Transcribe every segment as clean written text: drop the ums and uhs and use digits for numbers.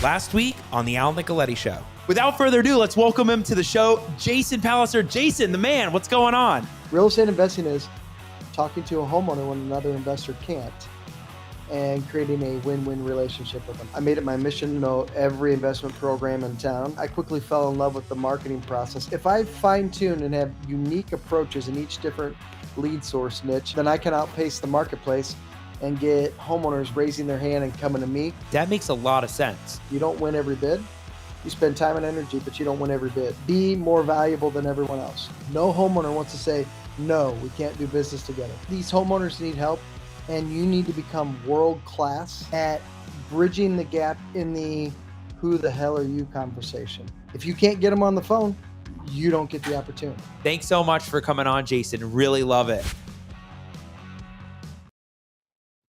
last week on the Nicoletti Show. Without further ado, let's welcome him to the show, Jason Palliser. Jason, the man, what's going on? Real estate investing is talking to a homeowner when another investor can't and creating a win-win relationship with them. I made it my mission to know every investment program in town. I quickly fell in love with the marketing process. If I fine-tune and have unique approaches in each different lead source niche, then I can outpace the marketplace and get homeowners raising their hand and coming to me. That makes a lot of sense. You don't win every bid. You spend time and energy, but you don't win every bid. Be more valuable than everyone else. No homeowner wants to say, no, we can't do business together. These homeowners need help, and you need to become world-class at bridging the gap in the who the hell are you conversation. If you can't get them on the phone, you don't get the opportunity. Thanks so much for coming on, Jason. Really love it.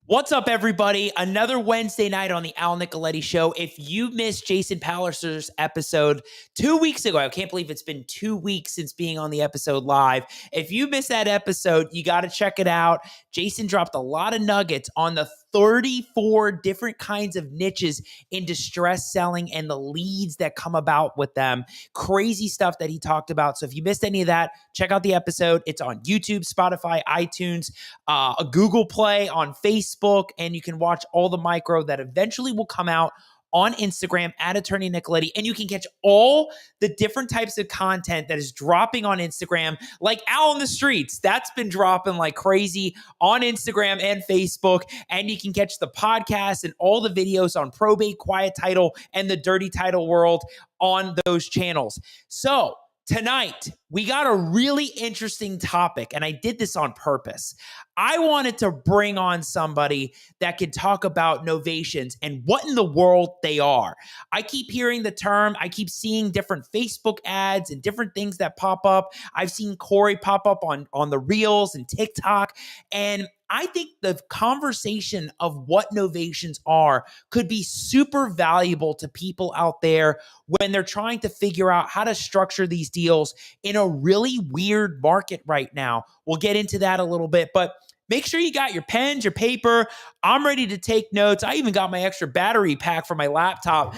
What's up, everybody? Another Wednesday night on the Nicoletti Show. If you missed Jason Palliser's episode 2 weeks ago, I can't believe it's been 2 weeks since being on the episode live. If you missed that episode, you got to check it out. Jason dropped a lot of nuggets on the 34 different kinds of niches in distress selling and the leads that come about with them. Crazy stuff that he talked about. So if you missed any of that, check out the episode. It's on YouTube, Spotify, iTunes, a Google Play, on Facebook, and you can watch all the micro that eventually will come out on Instagram at Attorney Nicoletti, and you can catch all the different types of content that is dropping on Instagram, like Out on the Streets. That's been dropping like crazy on Instagram and Facebook, and you can catch the podcast and all the videos on probate, quiet title, and the dirty title world on those channels. So tonight, we got a really interesting topic, and I did this on purpose. I wanted to bring on somebody that could talk about novations and what in the world they are. I keep hearing the term. I keep seeing different Facebook ads and different things that pop up. I've seen Corey pop up on the Reels and TikTok, and I think the conversation of what novations are could be super valuable to people out there when they're trying to figure out how to structure these deals in a really weird market right now. We'll get into that a little bit, but make sure you got your pens, your paper. I'm ready to take notes. I even got my extra battery pack for my laptop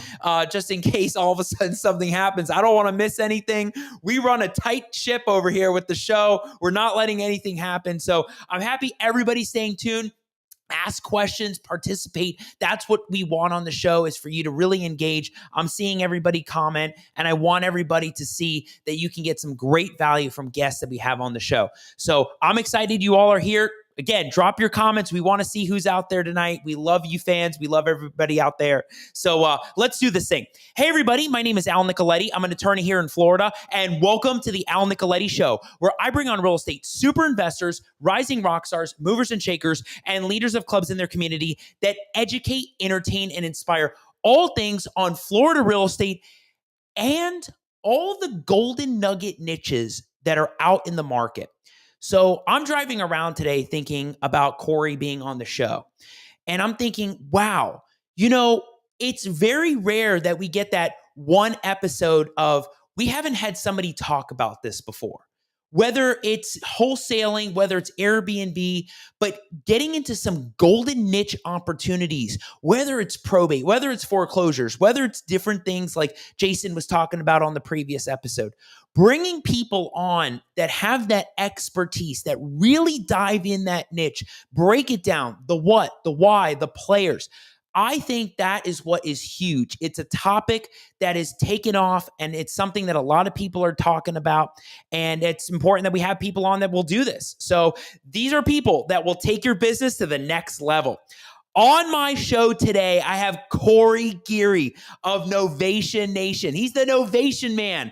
just in case all of a sudden something happens. I don't want to miss anything. We run a tight ship over here with the show. We're not letting anything happen. So I'm happy everybody's staying tuned. Ask questions, participate. That's what we want on the show, is for you to really engage. I'm seeing everybody comment, and I want everybody to see that you can get some great value from guests that we have on the show. So I'm excited you all are here. Again, drop your comments. We want to see who's out there tonight. We love you fans. We love everybody out there. So let's do this thing. Hey, everybody. My name is Al Nicoletti. I'm an attorney here in Florida, and welcome to the Al Nicoletti Show, where I bring on real estate super investors, rising rock stars, movers and shakers, and leaders of clubs in their community that educate, entertain, and inspire all things on Florida real estate and all the golden nugget niches that are out in the market. So I'm driving around today thinking about Corey being on the show. And I'm thinking, wow, it's very rare that we get that one episode of, we haven't had somebody talk about this before. Whether it's wholesaling, whether it's Airbnb, but getting into some golden niche opportunities, whether it's probate, whether it's foreclosures, whether it's different things like Jason was talking about on the previous episode, bringing people on that have that expertise, that really dive in that niche, break it down, the what, the why, the players. I think that is what is huge. It's a topic that is taken off, and it's something that a lot of people are talking about. And it's important that we have people on that will do this. So these are people that will take your business to the next level. On my show today, I have Corey Geary of Novation Nation. He's the Novation man.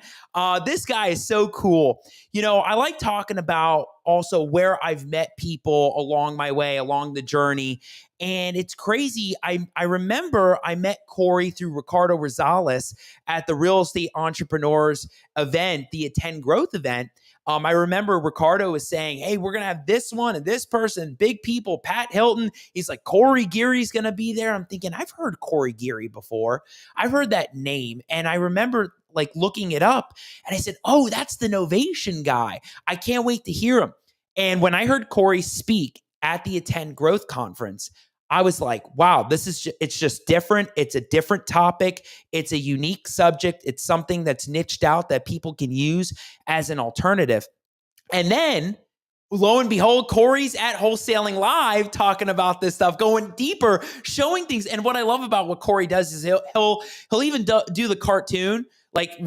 This guy is so cool. I like talking about also where I've met people along my way, along the journey. And it's crazy. I remember I met Corey through Ricardo Rosales at the Real Estate Entrepreneurs event, the Attend Growth event. I remember Ricardo was saying, hey, we're going to have this one and this person, big people, Pat Hilton. He's like, Corey Geary's going to be there. I'm thinking, I've heard Corey Geary before. I've heard that name. And I remember like looking it up, and I said, oh, that's the Novation guy. I can't wait to hear him. And when I heard Corey speak at the Attend Growth Conference, I was like, wow, it's just different. It's a different topic. It's a unique subject. It's something that's niched out that people can use as an alternative. And then lo and behold, Corey's at Wholesaling Live talking about this stuff, going deeper, showing things. And what I love about what Corey does is he'll even do the cartoon, like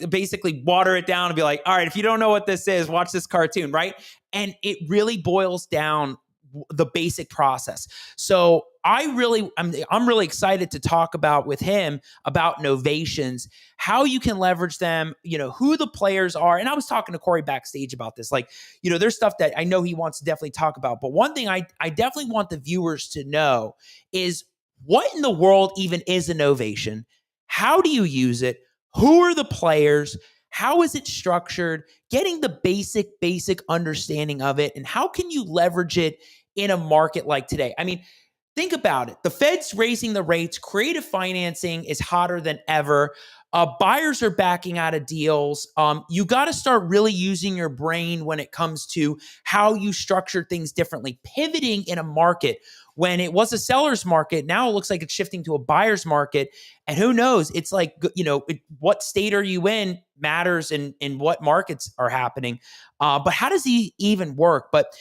basically water it down and be like, all right, if you don't know what this is, watch this cartoon, right? And it really boils down the basic process. So I'm really excited to talk about with him about Novations, how you can leverage them, who the players are. And I was talking to Corey backstage about this. Like, there's stuff that I know he wants to definitely talk about. But one thing I definitely want the viewers to know is what in the world even is a Novation? How do you use it? Who are the players? How is it structured? Getting the basic understanding of it, and how can you leverage it in a market like today? I mean, think about it. The Fed's raising the rates. Creative financing is hotter than ever. Buyers are backing out of deals. You got to start really using your brain when it comes to how you structure things differently. Pivoting in a market when it was a seller's market, now it looks like it's shifting to a buyer's market. And who knows? It's like, what state are you in matters in what markets are happening. But how does he even work? But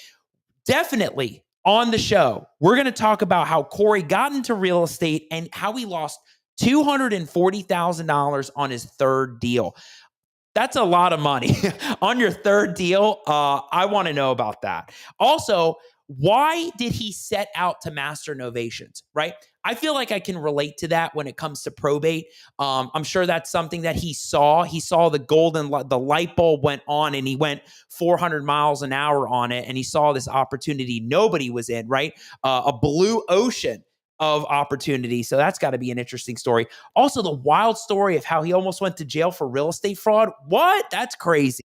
definitely on the show, we're going to talk about how Corey got into real estate and how he lost $240,000 on his third deal. That's a lot of money on your third deal. I want to know about that. Also, why did he set out to master Novations, right? I feel like I can relate to that when it comes to probate. I'm sure that's something that he saw. He saw the light bulb went on and he went 400 miles an hour on it. And he saw this opportunity nobody was in, right? A blue ocean of opportunity. So that's got to be an interesting story. Also, the wild story of how he almost went to jail for real estate fraud. What? That's crazy.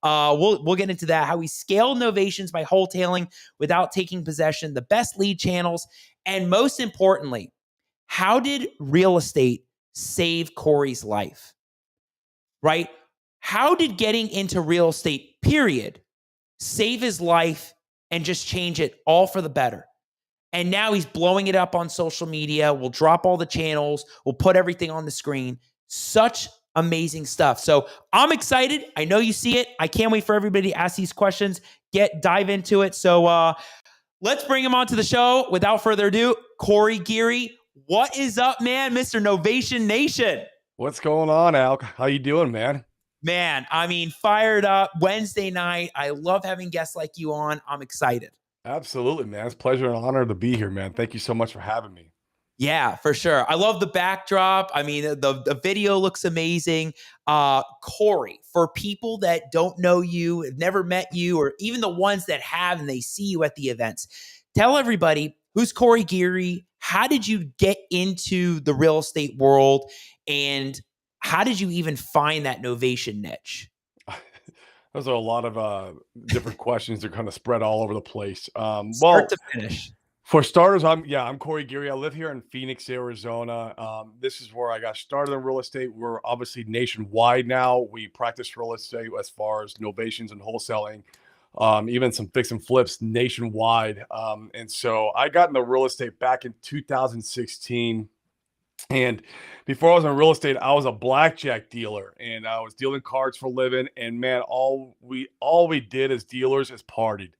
We'll get into that. How he scaled Novations by wholetailing without taking possession, the best lead channels, and most importantly, how did real estate save Corey's life? Right? How did getting into real estate, period, save his life and just change it all for the better? And now he's blowing it up on social media. We'll drop all the channels. We'll put everything on the screen. Such amazing stuff. So I'm excited. I know you see it. I can't wait for everybody to ask these questions. Dive into it. So let's bring him onto the show. Without further ado, Corey Geary. What is up, man? Mr. Novation Nation. What's going on, Al? How you doing, man? Man, I mean, fired up. Wednesday night. I love having guests like you on. I'm excited. Absolutely, man. It's a pleasure and honor to be here, man. Thank you so much for having me. Yeah, for sure. I love the backdrop. I mean, the video looks amazing. Corey, for people that don't know you, have never met you, or even the ones that have and they see you at the events, tell everybody, who's Corey Geary? How did you get into the real estate world? And how did you even find that Novation niche? Those are a lot of different questions. They're kind of spread all over the place. Start to finish. For starters, I'm Corey Geary. I live here in Phoenix, Arizona. This is where I got started in real estate. We're obviously nationwide now. We practice real estate as far as novations and wholesaling, even some fix and flips nationwide. And so I got into real estate back in 2016. And before I was in real estate, I was a blackjack dealer and I was dealing cards for a living. And man, all we did as dealers is partied.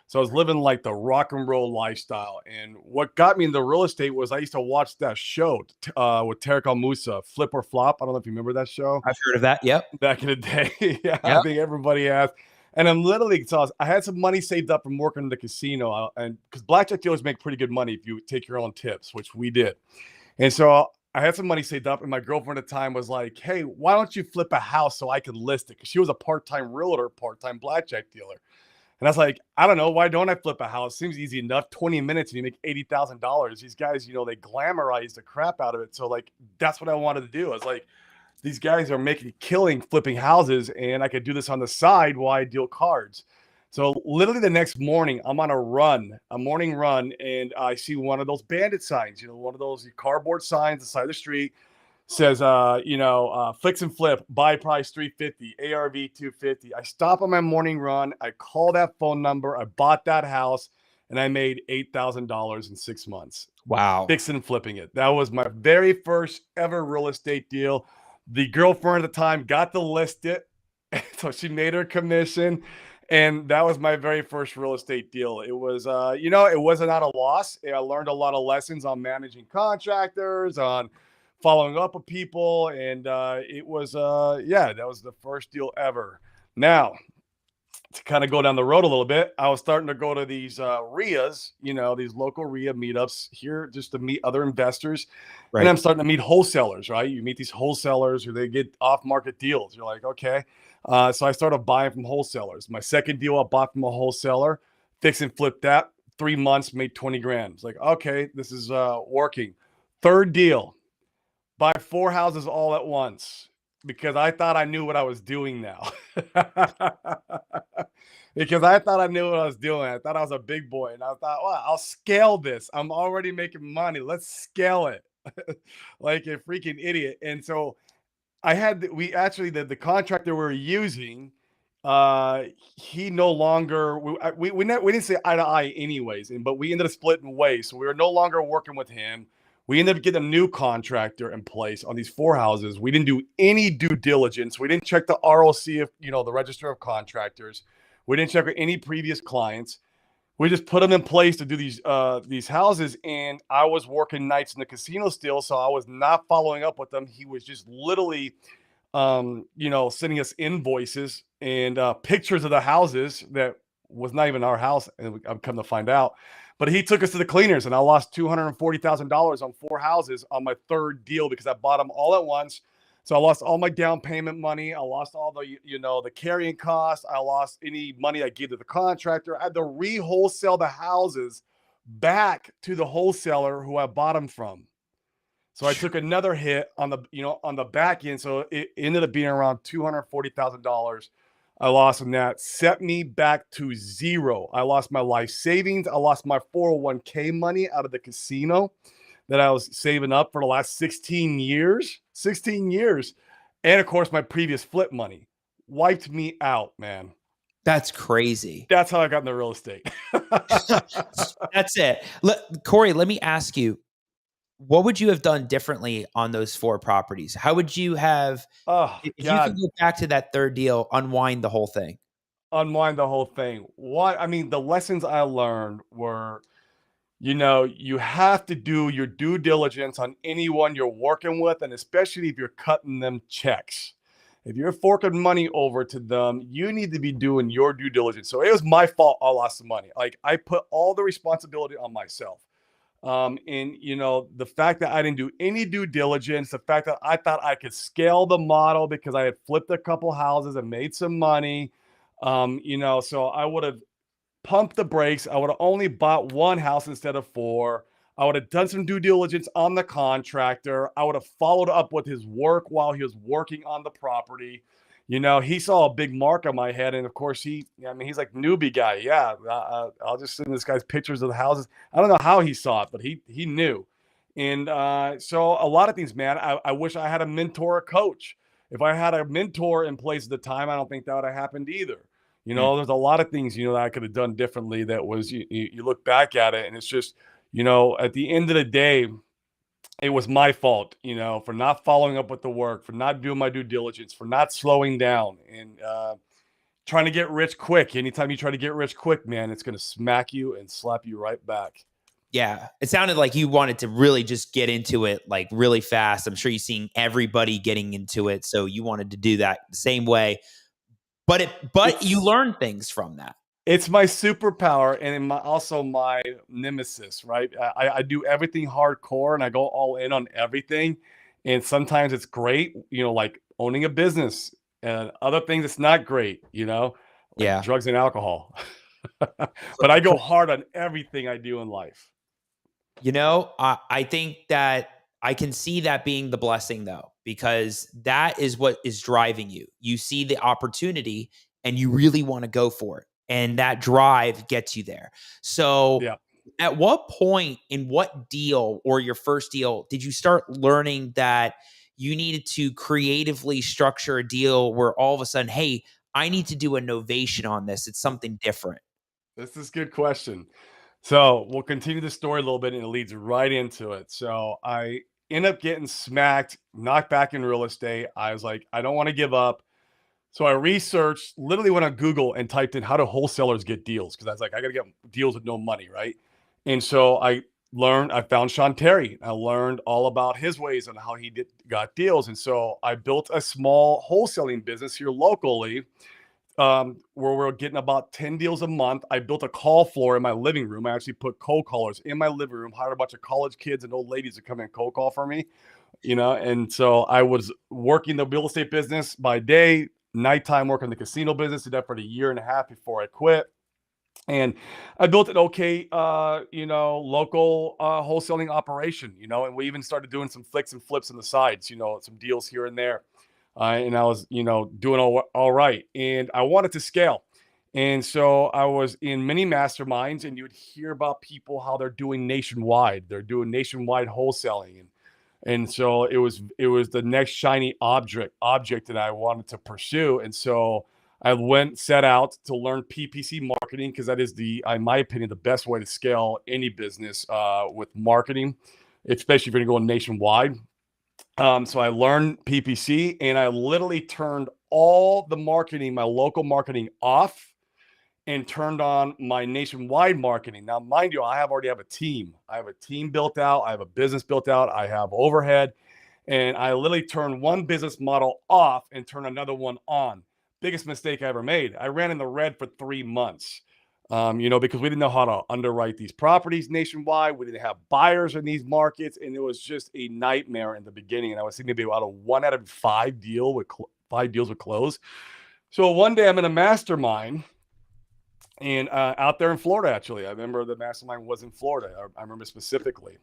So I was living like the rock and roll lifestyle. And what got me into real estate was I used to watch that show with Tarek Al-Musa, Flip or Flop. I don't know if you remember that show. I've heard of that. Yep. Back in the day. Yeah, yep. I think everybody has. And I'm literally, so I had some money saved up from working in the casino. And because blackjack dealers make pretty good money if you take your own tips, which we did. And so I had some money saved up, and my girlfriend at the time was like, hey, why don't you flip a house so I could list it? Because she was a part-time realtor, part-time blackjack dealer. And I was like, I don't know. Why don't I flip a house? Seems easy enough. 20 minutes and you make $80,000. These guys, they glamorize the crap out of it. So like, that's what I wanted to do. I was like, these guys are making a killing flipping houses, and I could do this on the side while I deal cards. So literally the next morning, I'm on a morning run, and I see one of those bandit signs, one of those cardboard signs on the side of the street. Says, fix and flip, buy price 350, ARV 250. I stop on my morning run. I call that phone number. I bought that house. and I made $8,000 in 6 months. Wow. Fixing and flipping it. That was my very first ever real estate deal. The girlfriend at the time got to list it, so she made her commission, and that was my very first real estate deal. It was, it wasn't at a loss. I learned a lot of lessons on managing contractors, on following up with people, and it was, that was the first deal ever. Now, to kind of go down the road a little bit, I was starting to go to these RIAs, these local RIA meetups here just to meet other investors. Right. And I'm starting to meet wholesalers, right? You meet these wholesalers who they get off-market deals. You're like, okay. So I started buying from wholesalers. My second deal I bought from a wholesaler, fix and flip that. 3 months, made 20 grand. It's like, okay, this is working. Third deal, buy 4 houses all at once, because I thought I knew what I was doing now. Because I thought I knew what I was doing. I thought I was a big boy. And I thought, well, I'll scale this. I'm already making money. Let's scale it. Like a freaking idiot. And so the contractor we were using, he no longer, we didn't say eye to eye anyways, but we ended up splitting ways. So we were no longer working with him. We ended up getting a new contractor in place on these 4 houses. We didn't do any due diligence. We didn't check the ROC of, the Register of Contractors. We didn't check with any previous clients. We just put them in place to do these houses. And I was working nights in the casino still, so I was not following up with them. He was just literally, sending us invoices and pictures of the houses that was not even our house. And I've come to find out. But he took us to the cleaners, and I lost $240,000 on 4 houses on my third deal because I bought them all at once. So I lost all my down payment money. I lost all the, the carrying costs. I lost any money I gave to the contractor. I had to re-wholesale the houses back to the wholesaler who I bought them from. So I took another hit on the back end. So it ended up being around $240,000. I lost on that, set me back to zero. I lost my life savings. I lost my 401k money out of the casino that I was saving up for the last 16 years. 16 years. And of course, my previous flip money wiped me out, man. That's crazy. That's how I got into real estate. That's it. Corey, let me ask you, what would you have done differently on those 4 properties? How would you have, if you could go back to that third deal, unwind the whole thing? Unwind the whole thing. The lessons I learned were, you have to do your due diligence on anyone you're working with, and especially if you're cutting them checks. If you're forking money over to them, you need to be doing your due diligence. So it was my fault I lost the money. Like, I put all the responsibility on myself. The fact that I didn't do any due diligence, the fact that I thought I could scale the model because I had flipped a couple houses and made some money. So I would have pumped the brakes. I would have only bought 1 house instead of 4. I would have done some due diligence on the contractor. I would have followed up with his work while he was working on the property. He saw a big mark on my head, and of course he's like newbie guy. Yeah, I'll just send this guy's pictures of the houses. I don't know how he saw it, but he knew. And so a lot of things, man. I wish I had a mentor or coach. If I had a mentor in place at the time, I don't think that would have happened either. There's a lot of things that I could have done differently. That was you look back at it, and it's just at the end of the day, it was my fault, for not following up with the work, for not doing my due diligence, for not slowing down, and trying to get rich quick. Anytime you try to get rich quick, man, it's going to smack you and slap you right back. Yeah. It sounded like you wanted to really just get into it like really fast. I'm sure you've seen everybody getting into it. So you wanted to do that the same way, but you learn things from that. It's my superpower, and also my nemesis, right? I do everything hardcore, and I go all in on everything. And sometimes it's great, like owning a business, and other things it's not great, like drugs and alcohol. But I go hard on everything I do in life. I think that I can see that being the blessing, though, because that is what is driving you. You see the opportunity and you really want to go for it. And that drive gets you there. So at what point in what deal or your first deal did you start learning that you needed to creatively structure a deal where all of a sudden, hey, I need to do a novation on this. It's something different. This is a good question. So we'll continue the story a little bit and it leads right into it. So I end up getting smacked, knocked back in real estate. I was like, I don't want to give up. So I researched, literally went on Google and typed in how do wholesalers get deals? Because I was like, I got to get deals with no money, right? And so I found Sean Terry. I learned all about his ways on how he got deals. And so I built a small wholesaling business here locally, where we're getting about 10 deals a month. I built a call floor in my living room. I actually put cold callers in my living room, hired a bunch of college kids and old ladies to come in and cold call for me, and so I was working the real estate business by day, nighttime working the casino business. Did that for a year and a half before I quit. And I built an okay, local wholesaling operation, and we even started doing some flicks and flips on the sides, some deals here and there. And I was, doing all right. And I wanted to scale. And so I was in many masterminds, and you would hear about people, how they're doing nationwide. They're doing nationwide wholesaling. And so it was the next shiny object that I wanted to pursue. And so I set out to learn PPC marketing, because that is in my opinion, the best way to scale any business with marketing, especially if you're going to go nationwide. So I learned PPC, and I literally turned all the marketing, my local marketing, off and turned on my nationwide marketing. Now, mind you, I already have a team. I have a team built out. I have a business built out. I have overhead, and I literally turned one business model off and turned another one on. Biggest mistake I ever made. I ran in the red for 3 months, because we didn't know how to underwrite these properties nationwide. We didn't have buyers in these markets, and it was just a nightmare in the beginning. And I was thinking maybe about a 1 out of 5 5 deals would close. So one day I'm in a mastermind, and out there in Florida, actually. I remember the mastermind was in Florida. I remember specifically.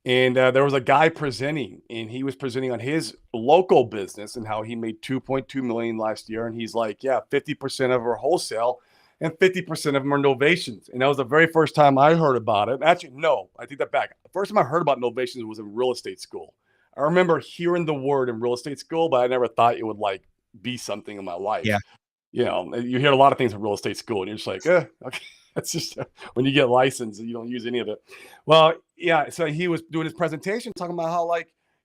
And there was a guy presenting, and he was presenting on his local business and how he made 2.2 million last year. And he's like, yeah, 50% of our wholesale and 50% of them are novations. And that was the very first time I heard about it. Actually, no, I take that back. The first time I heard about novations was in real estate school. I remember hearing the word in real estate school, but I never thought it would be something in my life. Yeah. You hear a lot of things in real estate school, and you're just like, okay. That's just when you get licensed, you don't use any of it. Well, yeah. So he was doing his presentation talking about how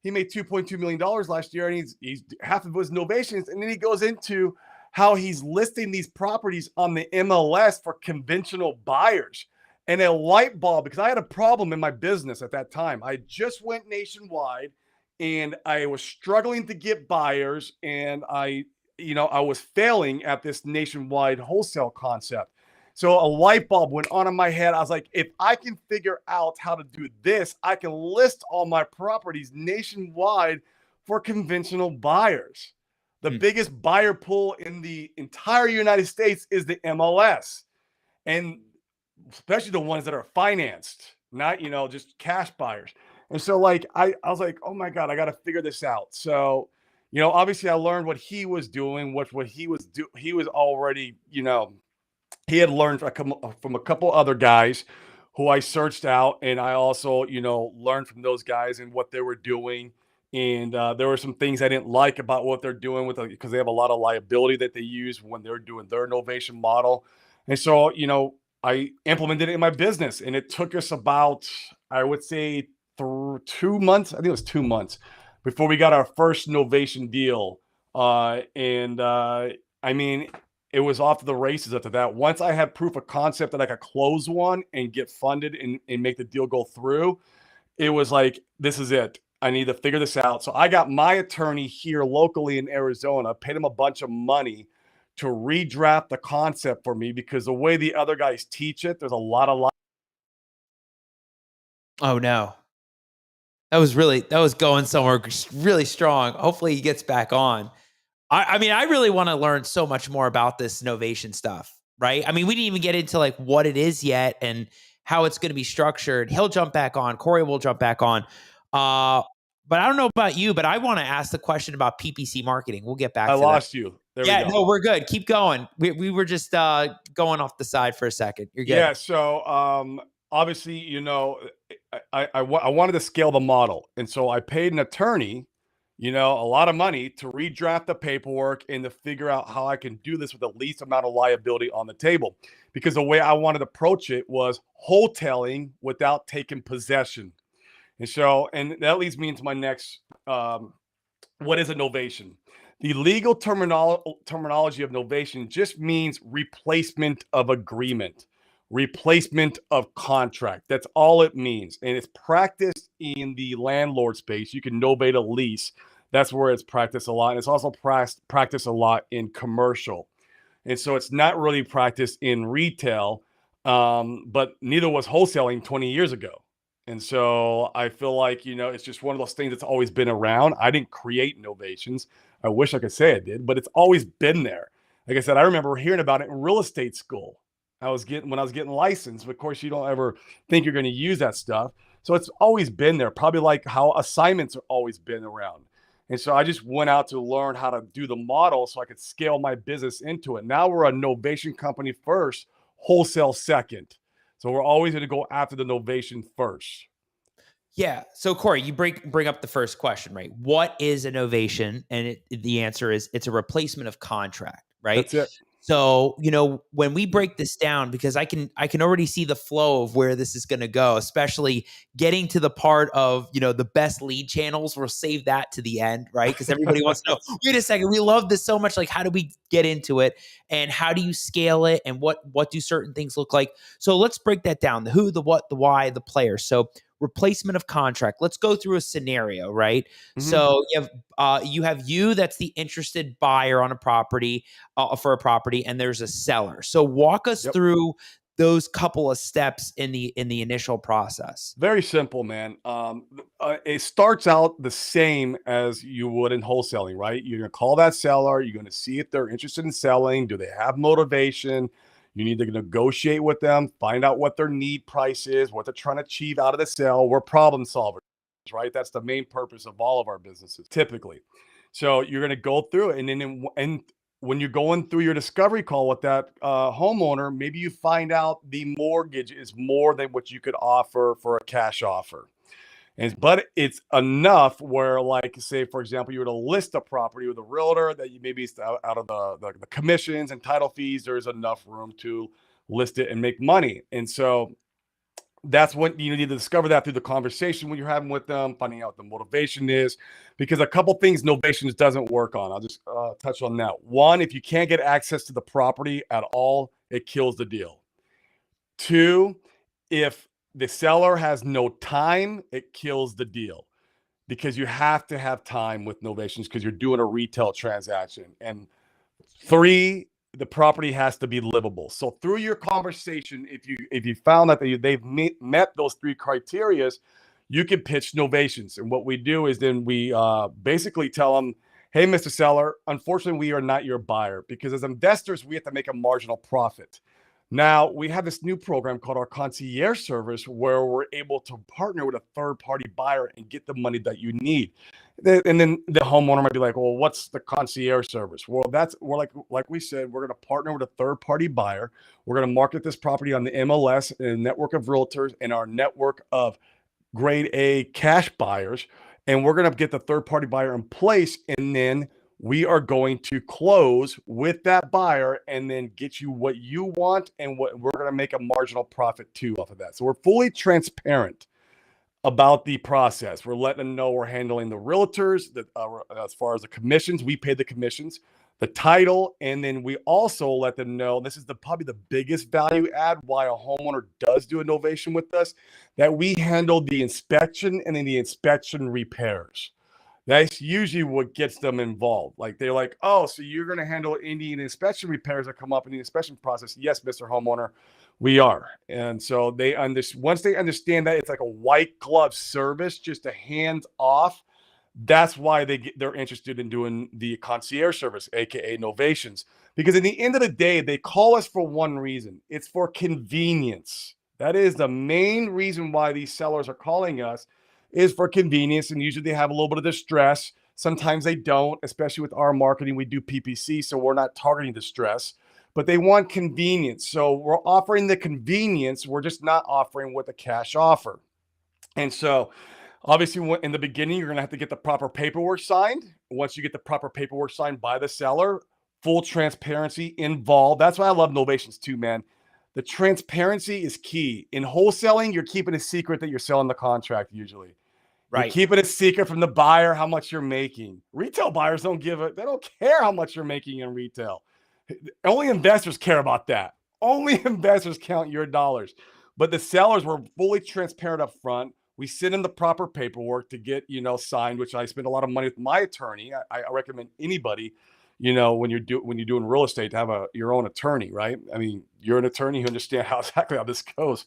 he made $2.2 million last year, and he's half of it was novations. And then he goes into how he's listing these properties on the MLS for conventional buyers. And a light bulb, because I had a problem in my business at that time. I just went nationwide, and I was struggling to get buyers, and I was failing at this nationwide wholesale concept. So a light bulb went on in my head. I was like, if I can figure out how to do this, I can list all my properties nationwide for conventional buyers. The biggest buyer pool in the entire United States is the MLS. And especially the ones that are financed, not, just cash buyers. And so I was like, oh my God, I got to figure this out. So, obviously I learned what he was doing, what he was doing. He was already, he had learned from a couple other guys who I searched out. And I also, learned from those guys and what they were doing. And there were some things I didn't like about what they're doing because they have a lot of liability that they use when they're doing their Novation model. And so, I implemented it in my business, and it took us about, I would say, 2 months. I think it was 2 months before we got our first Novation deal. I mean, it was off to the races after that. Once I had proof of concept that I could close one and get funded and make the deal go through, it was like, this is it. I need to figure this out. So I got my attorney here locally in Arizona, paid him a bunch of money to redraft the concept for me, because the way the other guys teach it, there's a lot of. Oh no. That was going somewhere really strong. Hopefully he gets back on. I mean, I really want to learn so much more about this Novation stuff, right? I mean, we didn't even get into what it is yet and how it's going to be structured. He'll jump back on. Corey will jump back on. But I don't know about you, but I want to ask the question about PPC marketing. We'll get back to that. I lost you. There we go. No, we're good. Keep going. We were just going off the side for a second. You're good. Yeah. So obviously, I wanted to scale the model. And so I paid an attorney a lot of money to redraft the paperwork and to figure out how I can do this with the least amount of liability on the table. Because the way I wanted to approach it was wholesaling without taking possession. And that leads me into my next, what is a novation? The legal terminology of novation just means replacement of agreement, replacement of contract. That's all it means. And it's practiced in the landlord space. You can novate a lease. That's where it's practiced a lot. And it's also practiced a lot in commercial. And so it's not really practiced in retail, but neither was wholesaling 20 years ago. And so I feel like, it's just one of those things that's always been around. I didn't create Novations. I wish I could say I did, but it's always been there. Like I said, I remember hearing about it in real estate school. When I was getting licensed. Of course, you don't ever think you're going to use that stuff. So it's always been there, probably like how assignments have always been around. And so I just went out to learn how to do the model so I could scale my business into it. Now we're a novation company first, wholesale second. So we're always going to go after the novation first. Yeah. So Corey, you bring up the first question, right? What is a novation? And the answer is it's a replacement of contract, right? That's it. So, when we break this down, because I can already see the flow of where this is going to go, especially getting to the part of, the best lead channels. We'll save that to the end, right? Because everybody wants to know, wait a second, we love this so much. Like, how do we get into it? And how do you scale it? And what do certain things look like? So let's break that down. The who, the what, the why, the player. So replacement of contract. Let's go through a scenario, right? Mm-hmm. So you have you that's the interested buyer on a property for a property, and there's a seller. So walk us through those couple of steps in the initial process. Very simple, man. It starts out the same as you would in wholesaling, right? You're going to call that seller. You're going to see if they're interested in selling. Do they have motivation? You need to negotiate with them, find out what their need price is, what they're trying to achieve out of the sale. We're problem solvers, right? That's the main purpose of all of our businesses, typically. So you're going to go through it. And then when you're going through your discovery call with that homeowner, maybe you find out the mortgage is more than what you could offer for a cash offer. But it's enough where, like, say, for example, you were to list a property with a realtor that you maybe out of the commissions and title fees, there's enough room to list it and make money. And so that's what you need to discover that through the conversation when you're having with them, finding out what the motivation is, because a couple things Novations doesn't work on. I'll just touch on that. One, if you can't get access to the property at all, it kills the deal. Two, if the seller has no time, it kills the deal, because you have to have time with Novations because you're doing a retail transaction. And three, the property has to be livable. So through your conversation, if you found that they've met those three criteria, you can pitch Novations. And what we do is then we basically tell them, hey, Mr. Seller, unfortunately, we are not your buyer, because as investors, we have to make a marginal profit. Now, we have this new program called our concierge service, where we're able to partner with a third-party buyer and get the money that you need. And then the homeowner might be like, well, what's the concierge service? Well, we're like we said, we're going to partner with a third-party buyer. We're going to market this property on the MLS and a network of realtors and our network of grade A cash buyers. And we're going to get the third-party buyer in place, and then we are going to close with that buyer and then get you what you want, and what we're going to make a marginal profit too off of that. So we're fully transparent about the process. We're letting them know we're handling the realtors, as far as the commissions, we pay the commissions, the title, and then we also let them know, this is probably the biggest value add why a homeowner does do a novation with us, that we handle the inspection and then the inspection repairs. That's usually what gets them involved. Like, they're like, oh, so you're going to handle any inspection repairs that come up in the inspection process? Yes, Mr. Homeowner, we are. And so once they understand that it's like a white glove service, just a hands off, that's why they're interested in doing the concierge service, aka Novations. Because at the end of the day, they call us for one reason. It's for convenience. That is the main reason why these sellers are calling us, is for convenience. And usually they have a little bit of distress. Sometimes they don't, especially with our marketing. We do PPC, so we're not targeting distress, but they want convenience. So we're offering the convenience. We're just not offering with a cash offer. And so Obviously, in the beginning, you're going to have to get the proper paperwork signed. Once you get the proper paperwork signed by the seller, full transparency involved. That's why I love Novations too, man. The transparency is key. In wholesaling, you're keeping a secret that you're selling the contract usually. You're Right. keeping a secret from the buyer how much you're making. Retail buyers don't give a, they don't care how much you're making in retail. Only investors care about that. Only investors count your dollars. But the sellers were fully transparent up front. We sent in the proper paperwork to get, signed, which I spent a lot of money with my attorney. I recommend anybody, when you're doing real estate to have your own attorney, right? I mean, you're an attorney, you understand exactly how this goes.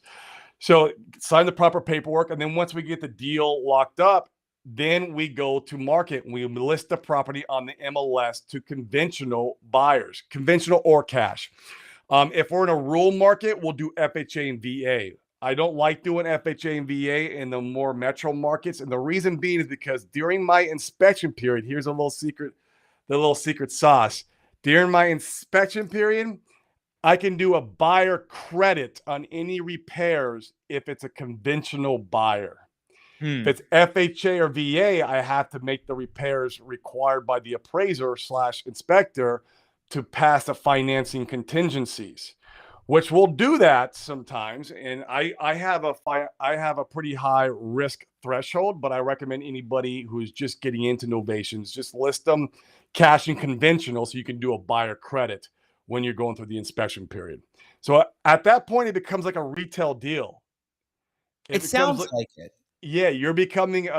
So sign the proper paperwork. And then once we get the deal locked up, then we go to market and we list the property on the MLS to conventional buyers, conventional or cash. If we're in a rural market, we'll do FHA and VA. I don't like doing FHA and VA in the more metro markets. And the reason being is because during my inspection period, here's a little secret, the little secret sauce. During my inspection period, I can do a buyer credit on any repairs if it's a conventional buyer. If it's FHA or VA, I have to make the repairs required by the appraiser / inspector to pass the financing contingencies, which will do that sometimes. And I have a pretty high risk threshold, but I recommend anybody who's just getting into novations, just list them cash and conventional so you can do a buyer credit when you're going through the inspection period. So at that point, it becomes like a retail deal. It sounds like it. Yeah, you're becoming.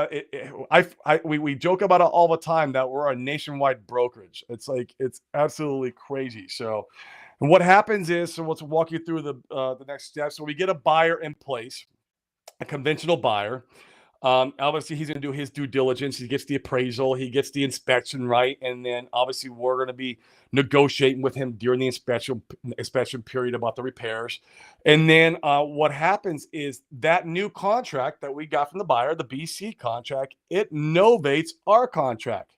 We joke about it all the time that we're a nationwide brokerage. It's absolutely crazy. So, and what happens is, so let's walk you through the next steps. So we get a buyer in place, a conventional buyer. Obviously, he's going to do his due diligence. He gets the appraisal. He gets the inspection right. And then obviously we're going to be negotiating with him during the inspection period about the repairs. And then what happens is that new contract that we got from the buyer, the BC contract, it novates our contract,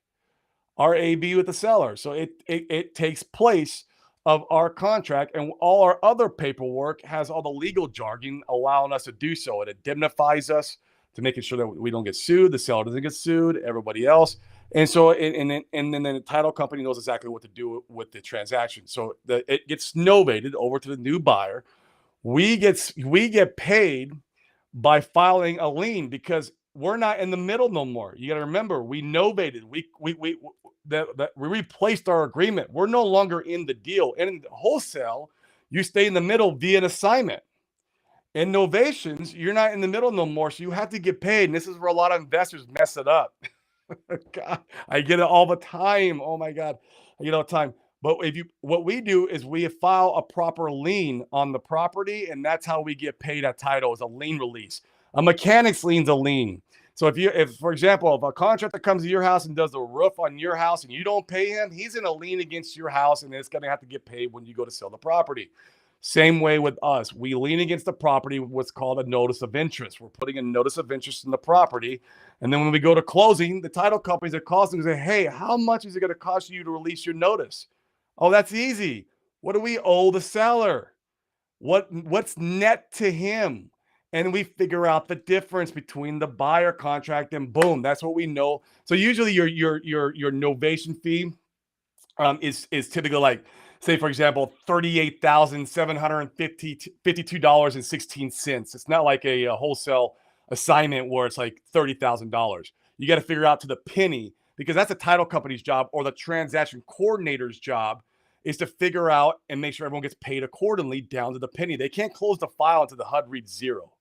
our AB with the seller. So it takes place of our contract, and all our other paperwork has all the legal jargon allowing us to do so. It indemnifies us to making sure that we don't get sued, the seller doesn't get sued, everybody else. And so, and then the title company knows exactly what to do with the transaction. So it gets novated over to the new buyer. We get paid by filing a lien because we're not in the middle no more. You got to remember, we novated. We replaced our agreement. We're no longer in the deal. And in wholesale, you stay in the middle via an assignment. In novations, you're not in the middle no more, so you have to get paid. And this is where a lot of investors mess it up. God, I get it all the time. Oh my God, I get it all the time. But what we do is we file a proper lien on the property, and that's how we get paid at title, is a lien release. A mechanic's lien's a lien. So if for example, if a contractor comes to your house and does the roof on your house and you don't pay him, he's in a lien against your house, and it's going to have to get paid when you go to sell the property. Same way with us. We lien against the property, what's called a notice of interest. We're putting a notice of interest in the property. And then when we go to closing, the title companies are calling and say, hey, how much is it going to cost you to release your notice? Oh, that's easy. What do we owe the seller? What's net to him? And we figure out the difference between the buyer contract and boom, that's what we know. So usually your novation fee is typically like, say, for example, $38,752.16. It's not like a wholesale assignment where it's like $30,000. You got to figure out to the penny, because that's a title company's job or the transaction coordinator's job, is to figure out and make sure everyone gets paid accordingly down to the penny. They can't close the file until the HUD reads 0.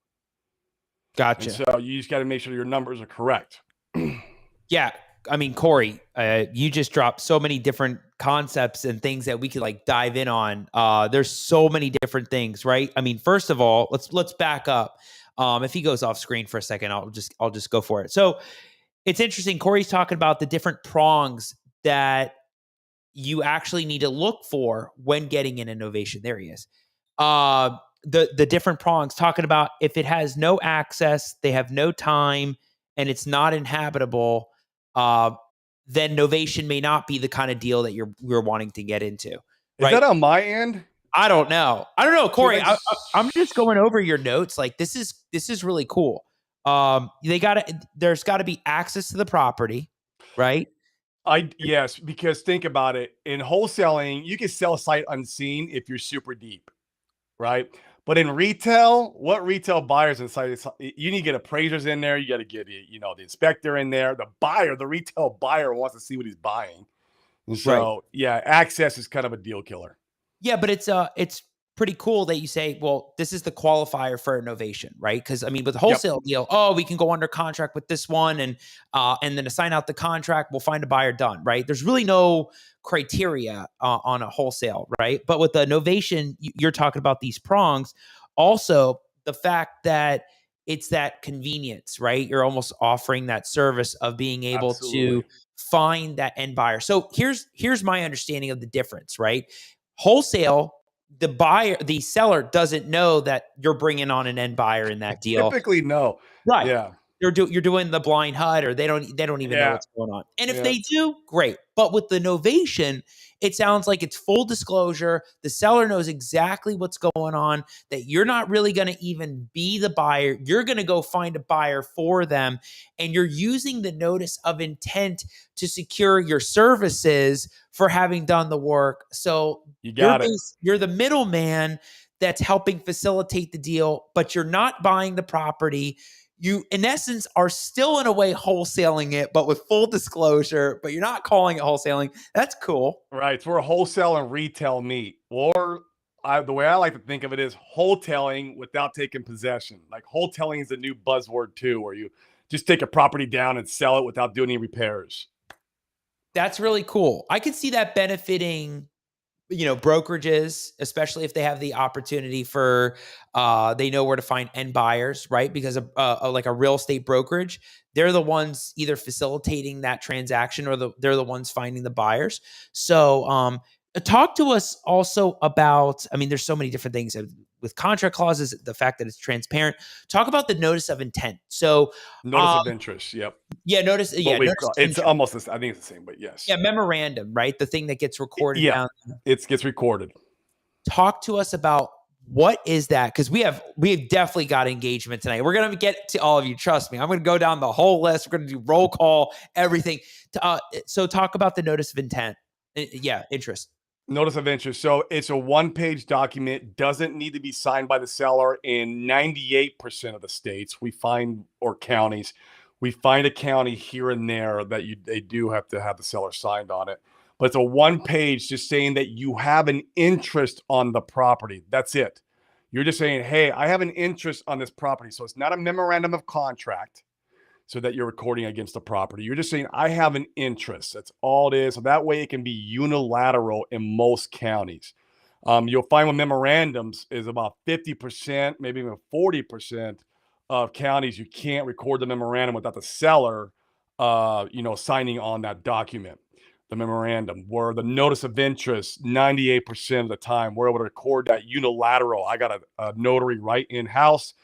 Gotcha. And so you just got to make sure your numbers are correct. Yeah. I mean, Corey, you just dropped so many different concepts and things that we could like dive in on. There's so many different things, right? I mean, first of all, let's back up. If he goes off screen for a second, I'll just go for it. So it's interesting. Corey's talking about the different prongs that you actually need to look for when getting an innovation. There he is. The different prongs, talking about if it has no access, they have no time, and it's not inhabitable, then Novation may not be the kind of deal that you're wanting to get into. Right? Is that on my end? I don't know, Corey. I'm just going over your notes. Like this is really cool. There's got to be access to the property, right? Yes, because think about it. In wholesaling, you can sell sight unseen if you're super deep, right? But in retail, what retail buyers inside? You need to get appraisers in there. You got to get the inspector in there. The buyer, the retail buyer, wants to see what he's buying, and Right. so yeah, access is kind of a deal killer. Yeah, but it's pretty cool that you say, well, this is the qualifier for a novation, right? Because I mean, with a Yep. wholesale deal, oh, we can go under contract with this one, and then to sign out the contract, we'll find a buyer done, right? There's really no criteria on a wholesale, right? But with the novation, you're talking about these prongs. Also, the fact that it's that convenience, right? You're almost offering that service of being able to Absolutely. find that end buyer. So here's my understanding of the difference, right? Wholesale, the seller doesn't know that you're bringing on an end buyer in that deal. Typically, no. Right. Yeah. You're doing the blind HUD, or they don't even know Yeah. what's going on. And if Yeah. they do, great. But with the novation, it sounds like it's full disclosure. The seller knows exactly what's going on, that you're not really going to even be the buyer. You're going to go find a buyer for them. And you're using the notice of intent to secure your services for having done the work. So You got it. you're the middleman that's helping facilitate the deal, but you're not buying the property. You, in essence, are still in a way wholesaling it, but with full disclosure, but you're not calling it wholesaling. That's cool. Right. It's where wholesale and retail meet. Or the way I like to think of it is wholesaling without taking possession. Like wholesaling is a new buzzword too, where you just take a property down and sell it without doing any repairs. That's really cool. I could see that benefiting, brokerages, especially if they have the opportunity for, they know where to find end buyers, right? Because like a real estate brokerage, they're the ones either facilitating that transaction, or they're the ones finding the buyers. So, talk to us also about, I mean, there's so many different things with contract clauses, the fact that it's transparent. Talk about the notice of intent. So, Notice of interest. Yep. notice What we of call it's intent. almost I think it's the same, but yes. Yeah, memorandum, right? The thing that gets recorded Yeah. down. It gets recorded. Talk to us about what is that, because we've definitely got engagement tonight. We're gonna get to all of you, trust me. I'm gonna go down the whole list. We're gonna do roll call, everything. So talk about the notice of intent. Yeah, interest. Notice of interest. So it's a one-page document, doesn't need to be signed by the seller in 98% of the states or counties. We find a county here and there that they do have to have the seller signed on it. But it's a one page just saying that you have an interest on the property. That's it. You're just saying, hey, I have an interest on this property. So it's not a memorandum of contract so that you're recording against the property. You're just saying, I have an interest. That's all it is. So that way it can be unilateral in most counties. You'll find with memorandums is about 50%, maybe even 40% of counties, you can't record the memorandum without the seller, signing on that document, the memorandum. Where the notice of interest, 98% of the time, we're able to record that unilateral. I got a notary right in-house.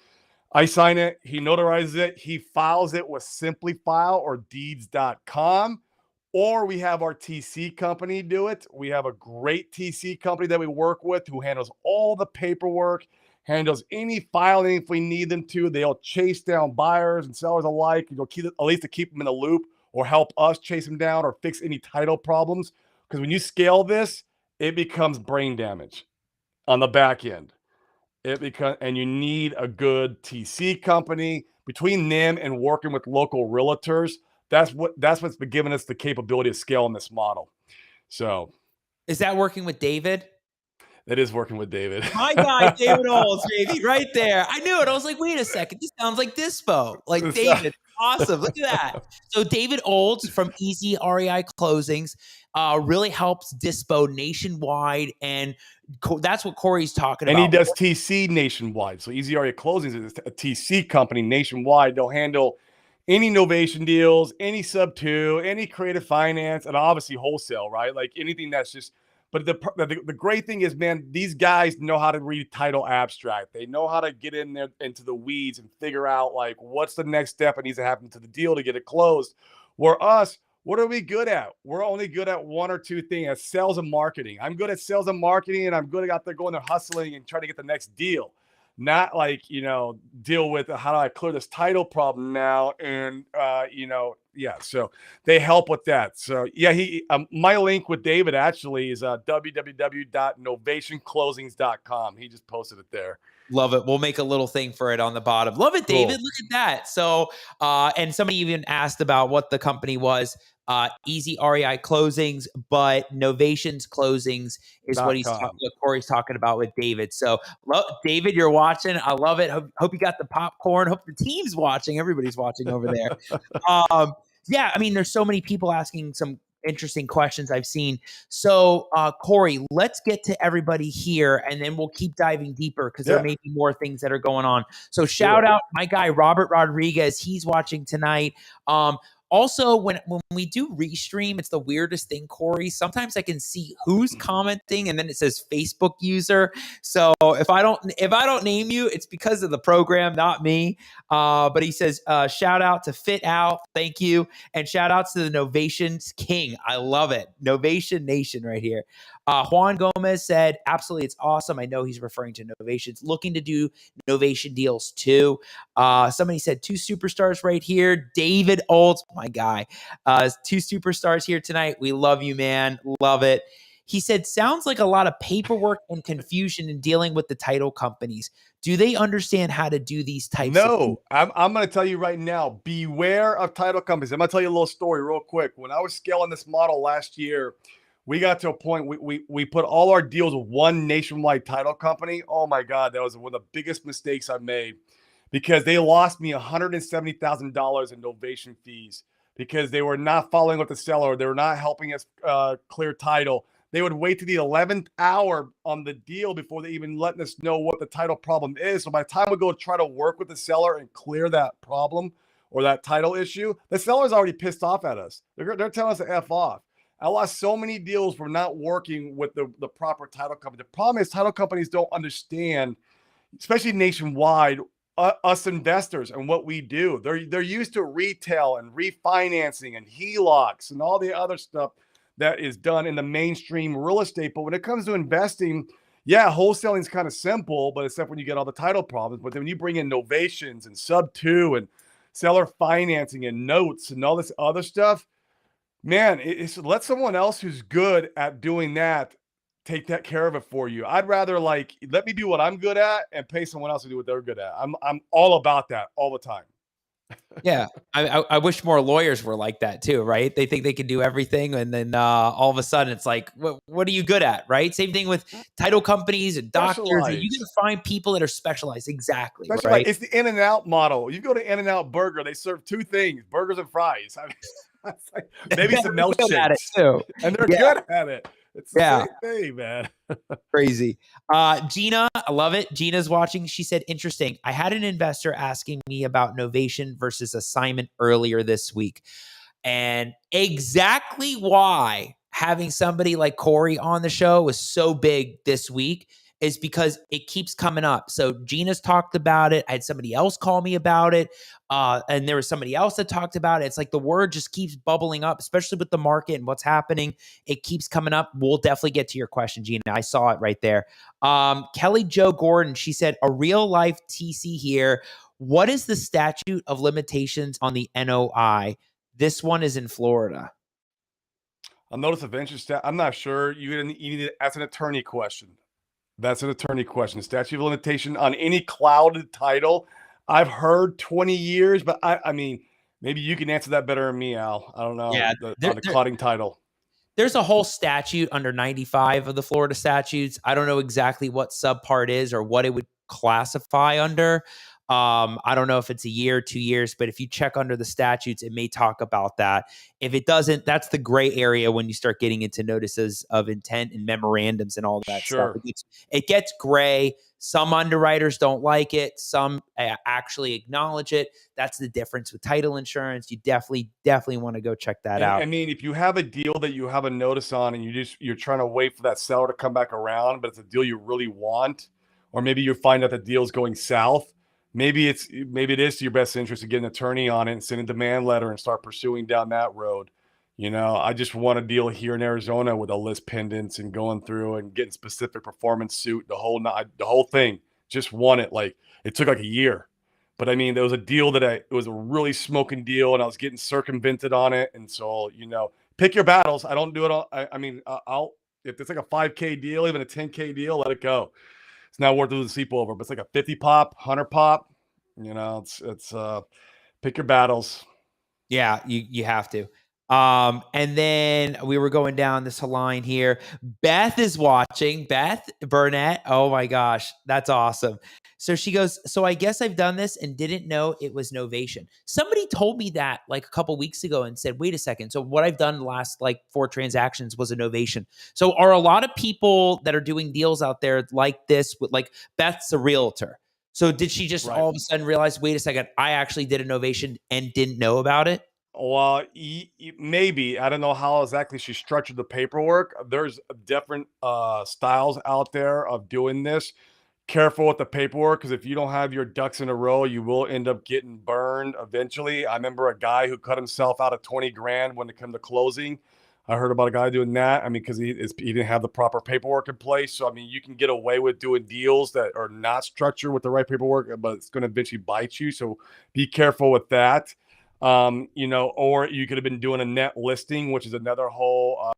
I sign it, he notarizes it, he files it with SimpliFile or deeds.com, or we have our TC company do it. We have a great TC company that we work with who handles all the paperwork, handles any filing if we need them to. They'll chase down buyers and sellers alike, at least to keep them in the loop, or help us chase them down or fix any title problems. Because when you scale this, it becomes brain damage on the back end. And you need a good TC company. Between them and working with local realtors, that's what's been giving us the capability of scaling this model. So Is that working with David? it is working with David. My guy, David Olds, baby, right there. I knew it. I was like, wait a second. This sounds like Dispo. Like David. Awesome. Look at that. So David Olds from Easy REI Closings really helps Dispo nationwide. And that's what Corey's talking about. And he does TC nationwide. So Easy REI Closings is a TC company nationwide. They'll handle any Novation deals, any sub two, any creative finance, and obviously wholesale, right? Like anything that's just. But the great thing is, man, these guys know how to read title abstract. They know how to get in there into the weeds and figure out like what's the next step that needs to happen to the deal to get it closed. Where us, what are we good at? We're only good at one or two things: sales and marketing. I'm good at sales and marketing, and I'm good out there going there hustling and trying to get the next deal. not like, deal with how do I clear this title problem now. And, so they help with that. So yeah, my link with David actually is www.novationclosings.com. He just posted it there. Love it. We'll make a little thing for it on the bottom. Love it, Cool. David. Look at that. So, and somebody even asked about what the company was. Easy REI Closings, but Novations Closings is what Corey's talking about with David. So, David, you're watching. I love it. Hope you got the popcorn. Hope the team's watching. Everybody's watching over there. Yeah, I mean, there's so many people asking some interesting questions I've seen. So, Corey, let's get to everybody here, and then we'll keep diving deeper because there may be more things that are going on. So, shout out my guy Robert Rodriguez. He's watching tonight. Also, when we do restream, it's the weirdest thing, Corey. Sometimes I can see who's commenting, and then it says Facebook user. So if I don't name you, it's because of the program, not me. But he says, shout out to Fit Out, thank you, and shout outs to the Novations King. I love it, Novation Nation right here. Juan Gomez said, absolutely, it's awesome. I know he's referring to Novations, looking to do Novation deals too. Somebody said 2 superstars right here. David Olds, my guy. 2 superstars here tonight. We love you, man. Love it. He said, sounds like a lot of paperwork and confusion in dealing with the title companies. Do they understand how to do these types of things? I'm going to tell you right now, beware of title companies. I'm going to tell you a little story real quick. When I was scaling this model last year, we got to a point we put all our deals with one nationwide title company. Oh my God, that was one of the biggest mistakes I made because they lost me $170,000 in novation fees because they were not following with the seller. They were not helping us clear title. They would wait to the 11th hour on the deal before they even letting us know what the title problem is. So by the time we go try to work with the seller and clear that problem or that title issue, the seller's already pissed off at us. They're telling us to F off. I lost so many deals for not working with the proper title company. The problem is title companies don't understand, especially nationwide, us investors and what we do. They're used to retail and refinancing and HELOCs and all the other stuff that is done in the mainstream real estate. But when it comes to investing, yeah, wholesaling is kind of simple, but except when you get all the title problems. But then when you bring in novations and sub 2 and seller financing and notes and all this other stuff, man, it's let someone else who's good at doing that take that care of it for you. I'd rather let me do what I'm good at and pay someone else to do what they're good at. I'm all about that all the time. Yeah, I wish more lawyers were like that too, right? They think they can do everything, and then all of a sudden it's like, what are you good at, right? Same thing with title companies and doctors. And you can find people that are specialized, exactly. Right? It's the In-N-Out model. You go to In-N-Out Burger, they serve 2 things: burgers and fries. I mean, maybe some milkshakes too, and they're good at it. It's the same thing, man. Crazy. Gina, I love it. Gina's watching. She said, interesting. I had an investor asking me about novation versus assignment earlier this week. And exactly why having somebody like Corey on the show was so big this week is because it keeps coming up. So Gina's talked about it. I had somebody else call me about it. And there was somebody else that talked about it. It's like the word just keeps bubbling up, especially with the market and what's happening. It keeps coming up. We'll definitely get to your question, Gina. I saw it right there. Kelly Jo Gordon, she said, a real life TC here. What is the statute of limitations on the NOI? This one is in Florida. A notice of interest. I'm not sure. You need to ask an attorney question. That's an attorney question. Statute of limitation on any clouded title. I've heard 20 years, but I mean, maybe you can answer that better than me, Al. I don't know. Yeah, on the clouding title. There's a whole statute under 95 of the Florida statutes. I don't know exactly what subpart is or what it would classify under. I don't know if it's a year, 2 years, but if you check under the statutes, it may talk about that. If it doesn't, that's the gray area when you start getting into notices of intent and memorandums and all that stuff. It gets gray. Some underwriters don't like it. Some actually acknowledge it. That's the difference with title insurance. You definitely want to go check that out. I mean, if you have a deal that you have a notice on and you're trying to wait for that seller to come back around, but it's a deal you really want, or maybe you find that the deal's going south, maybe it is to your best interest to get an attorney on it and send a demand letter and start pursuing down that road. You know, I just want a deal here in Arizona with a list pendants and going through and getting specific performance suit, the whole thing. just won it. Like it took like a year. But I mean, there was a deal it was a really smoking deal, and I was getting circumvented on it. And so, pick your battles. I don't do it all. I mean, if it's like a 5K deal, even a 10K deal, let it go. It's not worth losing sleep over. But it's like a 50 pop, 100 pop. It's pick your battles. Yeah, you have to. And then we were going down this line here. Beth is watching. Beth Burnett. Oh my gosh, that's awesome. So she goes, so I guess I've done this and didn't know it was Novation. Somebody told me that like a couple weeks ago and said, wait a second. So what I've done the last like 4 transactions was a Novation. So are a lot of people that are doing deals out there like this with like Beth's a realtor. So did she just all of a sudden realize, wait a second, I actually did a Novation and didn't know about it? Well, maybe. I don't know how exactly she structured the paperwork. There's different styles out there of doing this. Careful with the paperwork, because if you don't have your ducks in a row, you will end up getting burned eventually. I remember a guy who cut himself out of 20 grand when it came to closing. I heard about a guy doing that. I mean, because he didn't have the proper paperwork in place. So, I mean, you can get away with doing deals that are not structured with the right paperwork, but it's going to eventually bite you. So be careful with that. Or you could have been doing a net listing, which is another whole.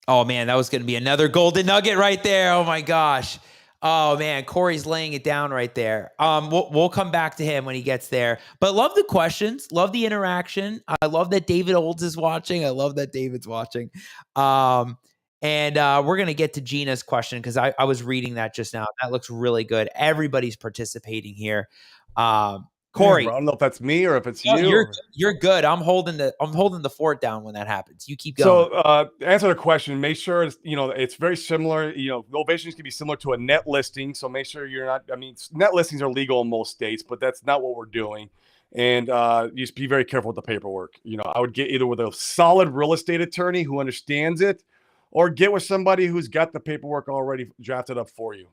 Oh man, that was going to be another golden nugget right there. Oh my gosh. Oh man, Corey's laying it down right there. We'll come back to him when he gets there. But love the questions, love the interaction. I love that David Olds is watching. I love that David's watching. And we're gonna get to Gina's question because I was reading that just now. That looks really good. Everybody's participating here. Corey, Man, bro, I don't know if that's me or if it's no, you. You're good. I'm holding the fort down when that happens. You keep So, going. to answer the question, make sure it's very similar. Novations can be similar to a net listing. So make sure you're not. I mean, net listings are legal in most states, but that's not what we're doing. And just be very careful with the paperwork. I would get either with a solid real estate attorney who understands it, or get with somebody who's got the paperwork already drafted up for you.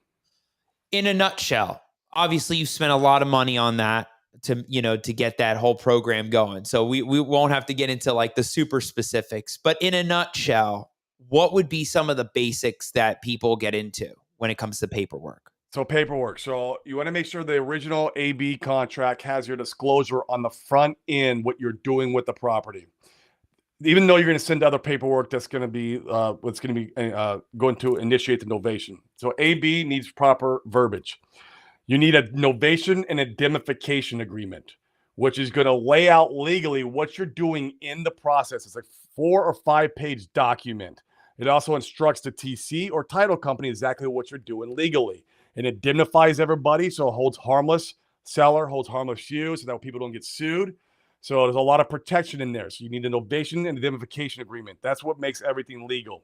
In a nutshell, obviously you spent a lot of money on that to get that whole program going. So we won't have to get into like the super specifics, but in a nutshell, what would be some of the basics that people get into when it comes to paperwork? So paperwork. So you want to make sure the original AB contract has your disclosure on the front end, what you're doing with the property. Even though you're going to send other paperwork that's going to be going to initiate the novation. So AB needs proper verbiage. You need a novation and indemnification agreement, which is going to lay out legally what you're doing in the process. It's a 4 or 5 page document. It also instructs the TC or title company exactly what you're doing legally. It indemnifies everybody, so it holds harmless. Seller holds harmless you, so that people don't get sued. So there's a lot of protection in there. So you need a novation and indemnification agreement. That's what makes everything legal.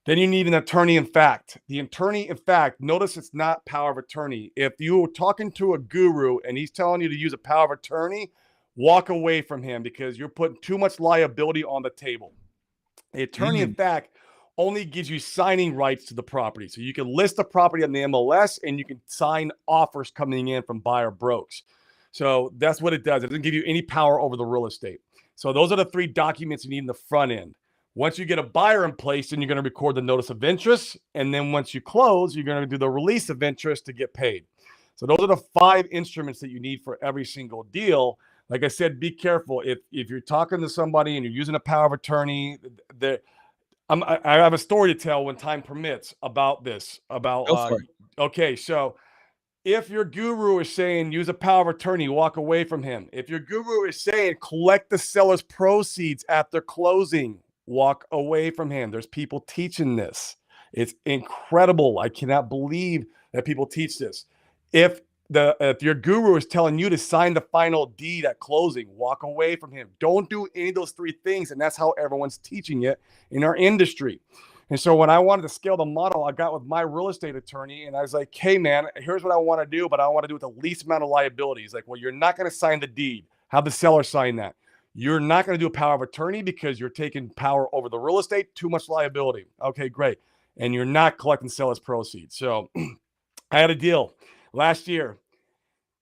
Then you need an attorney in fact. The attorney in fact, notice it's not power of attorney. If you're talking to a guru and he's telling you to use a power of attorney, walk away from him because you're putting too much liability on the table. The attorney in fact only gives you signing rights to the property. So you can list the property on the MLS and you can sign offers coming in from buyer brokers. So that's what it does. It doesn't give you any power over the real estate. So those are the 3 documents you need in the front end. Once you get a buyer in place, then you're going to record the notice of interest. And then once you close, you're going to do the release of interest to get paid. So those are the 5 instruments that you need for every single deal. Like I said, be careful. If you're talking to somebody and you're using a power of attorney, I have a story to tell when time permits about this. Okay, so if your guru is saying use a power of attorney, walk away from him. If your guru is saying collect the seller's proceeds after closing, walk away from him. There's people teaching this. It's incredible. I cannot believe that people teach this. If your guru is telling you to sign the final deed at closing, walk away from him. Don't do any of those 3 things. And that's how everyone's teaching it in our industry. And so when I wanted to scale the model, I got with my real estate attorney and I was like, hey man, here's what I want to do, but I want to do it with the least amount of liability. He's like, well, you're not going to sign the deed. Have the seller sign that. You're not going to do a power of attorney because you're taking power over the real estate, too much liability. Okay, great. And you're not collecting seller's proceeds. So I had a deal last year,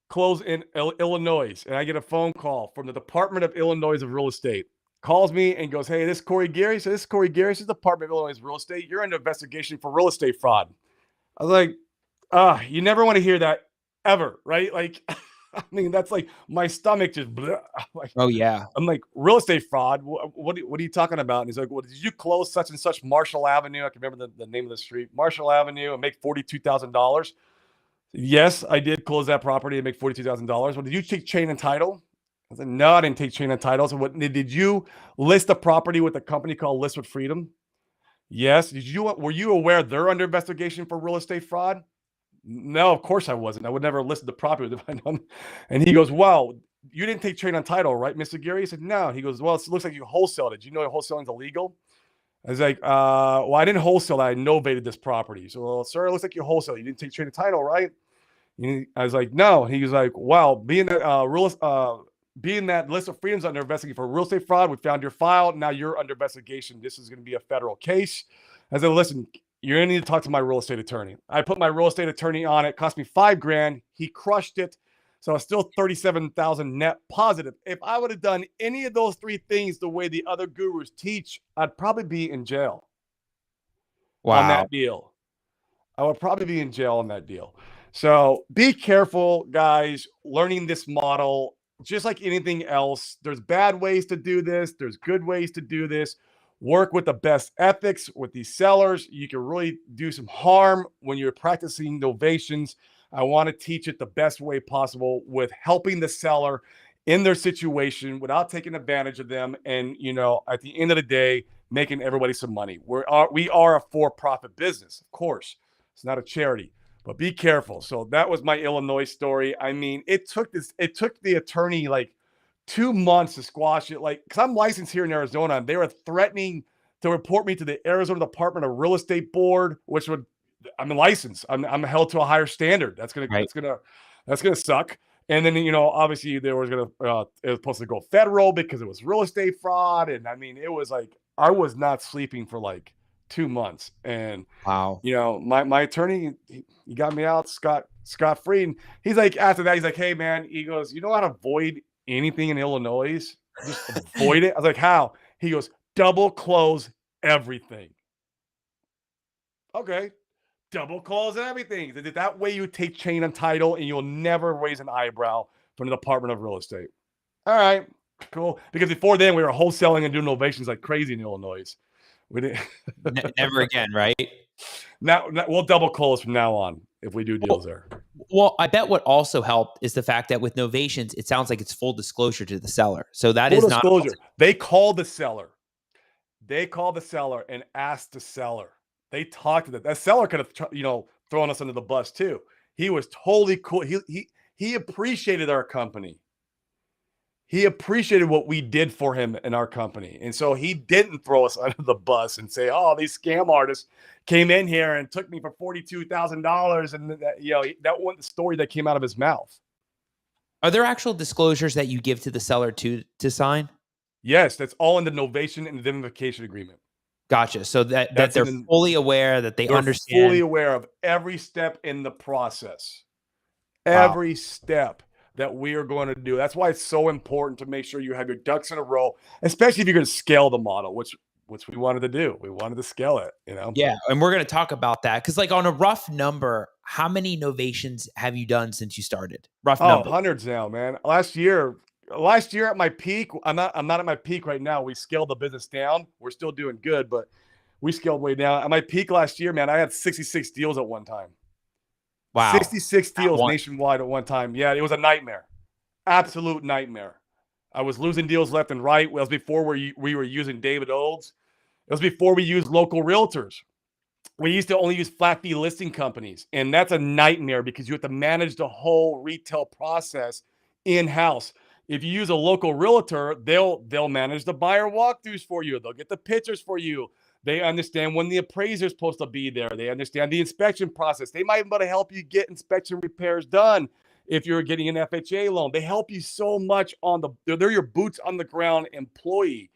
close in Illinois, and I get a phone call from the Department of Illinois of Real Estate. Calls me and goes, hey, this is Corey Geary. So this is Corey Geary. This is the Department of Illinois Real Estate. You're under investigation for real estate fraud. I was like, you never want to hear that ever, right? Like, I mean, that's like my stomach just, like, Oh yeah. I'm like, real estate fraud. What are you talking about? And he's like, well, did you close such and such Marshall Avenue? I can remember the name of the street, Marshall Avenue, and make $42,000. Yes, I did close that property and make $42,000. Well, did you take chain and title? I said, no, I didn't take chain and title. So what did you list the property with a company called List with Freedom? Yes. Were you aware they're under investigation for real estate fraud? No, of course I wasn't. I would never list the property if I known. And he goes, well, you didn't take chain on title, right, Mr. Geary? He said, no. He goes, well, it looks like you wholesaled it. Do you know wholesaling is illegal? I was like, well, I didn't wholesale. I novated this property. So, well, sir, it looks like you wholesale. You didn't take chain of title, right? I was like, no. He was like, well, being that List of Freedom's under investigation for real estate fraud, we found your file. Now you're under investigation. This is going to be a federal case. I said, listen, you're going to need to talk to my real estate attorney. I put my real estate attorney on it. Cost me $5,000. He crushed it. So it's still 37,000 net positive. If I would have done any of those three things the way the other gurus teach, I'd probably be in jail on that deal. I would probably be in jail on that deal. So be careful, guys, learning this model. Just like anything else, there's bad ways to do this. There's good ways to do this. Work with the best ethics with these sellers. You can really do some harm when you're practicing novations. I want to teach it the best way possible with helping the seller in their situation without taking advantage of them. And, at the end of the day, making everybody some money. We are a for-profit business, of course. It's not a charity. But be careful. So that was my Illinois story. I mean, it took the attorney like 2 months to squash it. Like, because I'm licensed here in Arizona, and they were threatening to report me to the Arizona Department of Real Estate Board, which I'm licensed. I'm held to a higher standard. That's gonna suck. And then obviously there was it was supposed to go federal because it was real estate fraud. And I mean, it was like I was not sleeping for like 2 months. And Wow. My attorney, he got me out scot free. And he's like, after that, he's like, hey man, he goes, you know how to avoid anything in Illinois? Just avoid it. I was like, how? He goes, double close everything. Okay. Double close everything. That way you take chain and title and you'll never raise an eyebrow from the Department of Real Estate. All right, cool. Because before then we were wholesaling and doing novations like crazy in Illinois. We didn't. Never again, right? Now we'll double close from now on if we do deals there. Well, I bet what also helped is the fact that with Novations, it sounds like it's full disclosure to the seller. So that Full is disclosure. not. They call the seller. They call the seller and ask the seller. They talked to them. That seller could have, thrown us under the bus too. He was totally cool. He appreciated our company. He appreciated what we did for him in our company. And so he didn't throw us under the bus and say, oh, these scam artists came in here and took me for $42,000. And that wasn't the story that came out of his mouth. Are there actual disclosures that you give to the seller to sign? Yes, that's all in the novation and indemnification agreement. Gotcha. So that they're fully aware, that they're understand. Fully aware of every step in the process. Every step that we are going to do. That's why it's so important to make sure you have your ducks in a row, especially if you're going to scale the model, which we wanted to do. We wanted to scale it, Yeah, and we're going to talk about that because, like, on a rough number, how many novations have you done since you started? Rough number. Hundreds now, man. Last year at my peak, I'm not at my peak right now. We scaled the business down. We're still doing good, but we scaled way down. At my peak last year, man, I had 66 deals at one time. Wow. 66 deals nationwide at one time. Yeah, it was a nightmare. Absolute nightmare. I was losing deals left and right. It was before we were using David Olds. It was before we used local realtors. We used to only use flat fee listing companies. And that's a nightmare because you have to manage the whole retail process in-house. If you use a local realtor, they'll manage the buyer walkthroughs for you. They'll get the pictures for you. They understand when the appraiser is supposed to be there. They understand the inspection process. They might be able to help you get inspection repairs done if you're getting an FHA loan. They help you so much they're your boots on the ground employee,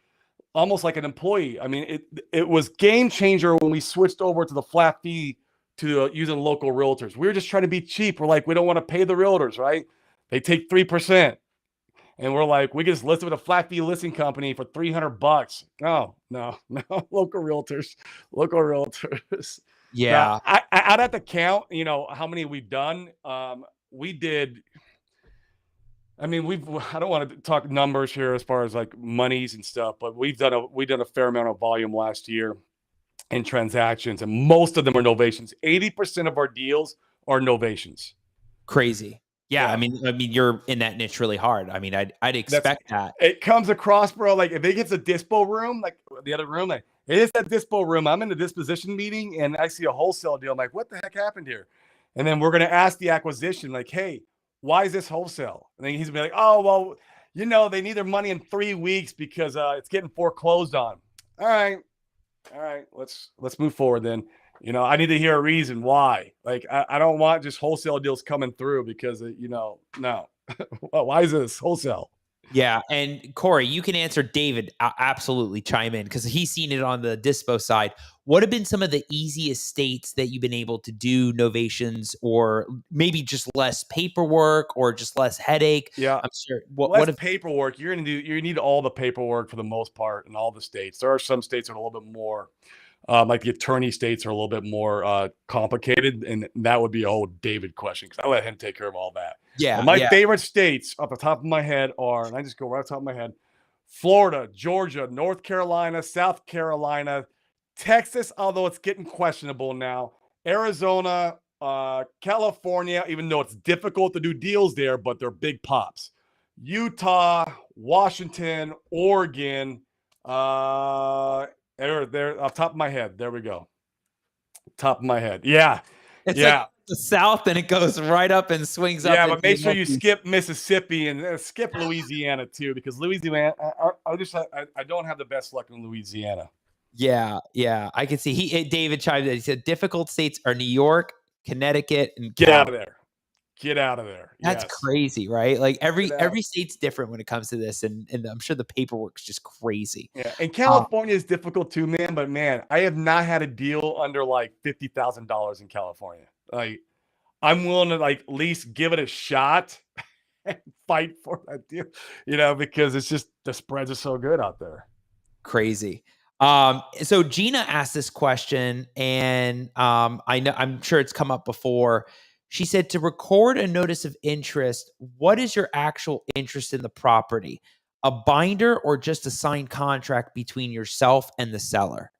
almost like an employee. I mean, it was game changer when we switched over to the flat fee to using local realtors. We were just trying to be cheap. We're like, we don't want to pay the realtors, right? They take 3%. And we're like, we can just list it with a flat fee listing company for $300. No, local realtors. Now, Yeah. I'd have to count, how many we've done. We did. I mean, I don't want to talk numbers here as far as like monies and stuff, but we've done a fair amount of volume last year in transactions, and most of them are novations. 80% of our deals are novations. Crazy. Yeah. Yeah. I mean, you're in that niche really hard. I mean, I'd That's expect that. It comes across, bro. Like if it gets a dispo room, like the other room, like it is that dispo room. I'm in the disposition meeting and I see a wholesale deal. I'm like, what the heck happened here? And then we're gonna ask the acquisition, like, hey, why is this wholesale? And then he's gonna be like, oh, well, they need their money in 3 weeks because it's getting foreclosed on. All right, let's move forward then. I need to hear a reason why. Like, I don't want just wholesale deals coming through because no. Why is this wholesale? Yeah. And Corey, you can answer David. Absolutely chime in because he's seen it on the dispo side. What have been some of the easiest states that you've been able to do novations, or maybe just less paperwork or just less headache? Yeah. I'm sure. Less paperwork. You need all the paperwork for the most part in all the states. There are some states that are a little bit more, like the attorney states are a little bit more complicated, and that would be a whole David question because I let him take care of all that. Yeah. But my Yeah. favorite states off the top of my head are, and I just go right off the top of my head, Florida, Georgia, North Carolina, South Carolina, Texas, although it's getting questionable now, Arizona, California, even though it's difficult to do deals there, but they're big pops. Utah, Washington, Oregon, they're off the top of my head. There we go. Top of my head. Yeah. It's Yeah. like the South and it goes right up and swings up. Yeah, but make into sure the you Northeast. skip Mississippi and skip Louisiana too, because Louisiana, I don't have the best luck in Louisiana. Yeah. Yeah. I can see David chimed in. He said difficult states are New York, Connecticut, and Get out of California. there. Get out of there. That's Yes. crazy, right? Like Get out. every state's different when it comes to this, and I'm sure the paperwork's just crazy. Yeah, and California is difficult too, man. But man, I have not had a deal under like $50,000 in California. Like, I'm willing to like at least give it a shot and fight for that deal, because it's just the spreads are so good out there. Crazy. So Gina asked this question, and I'm sure it's come up before. She said to record a notice of interest, what is your actual interest in the property? A binder or just a signed contract between yourself and the seller?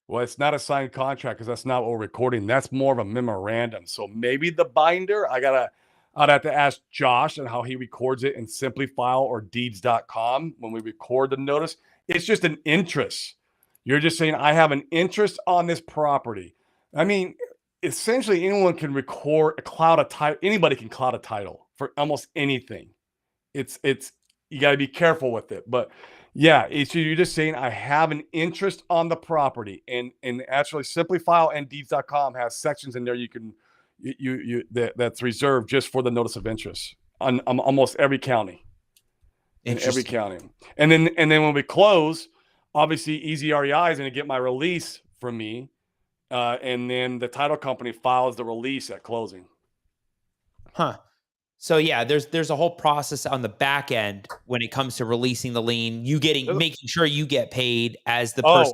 Well, it's not a signed contract because that's not what we're recording. That's more of a memorandum. So maybe the binder, I'd have to ask Josh on how he records it in Simplifile or deeds.com when we record the notice. It's just an interest. You're just saying, I have an interest on this property. I mean, essentially anyone can record a cloud a title. Anybody can cloud a title for almost anything. It's you got to be careful with it, but yeah, you're just saying I have an interest on the property, and actually Simplifile and deeds.com has sections in there you can that's reserved just for the notice of interest on almost every county. In every county. And then when we close, obviously Easy REI is going to get my release from me. And then the title company files the release at closing. Huh. So yeah, there's a whole process on the back end when it comes to releasing the lien. Making sure you get paid as the person.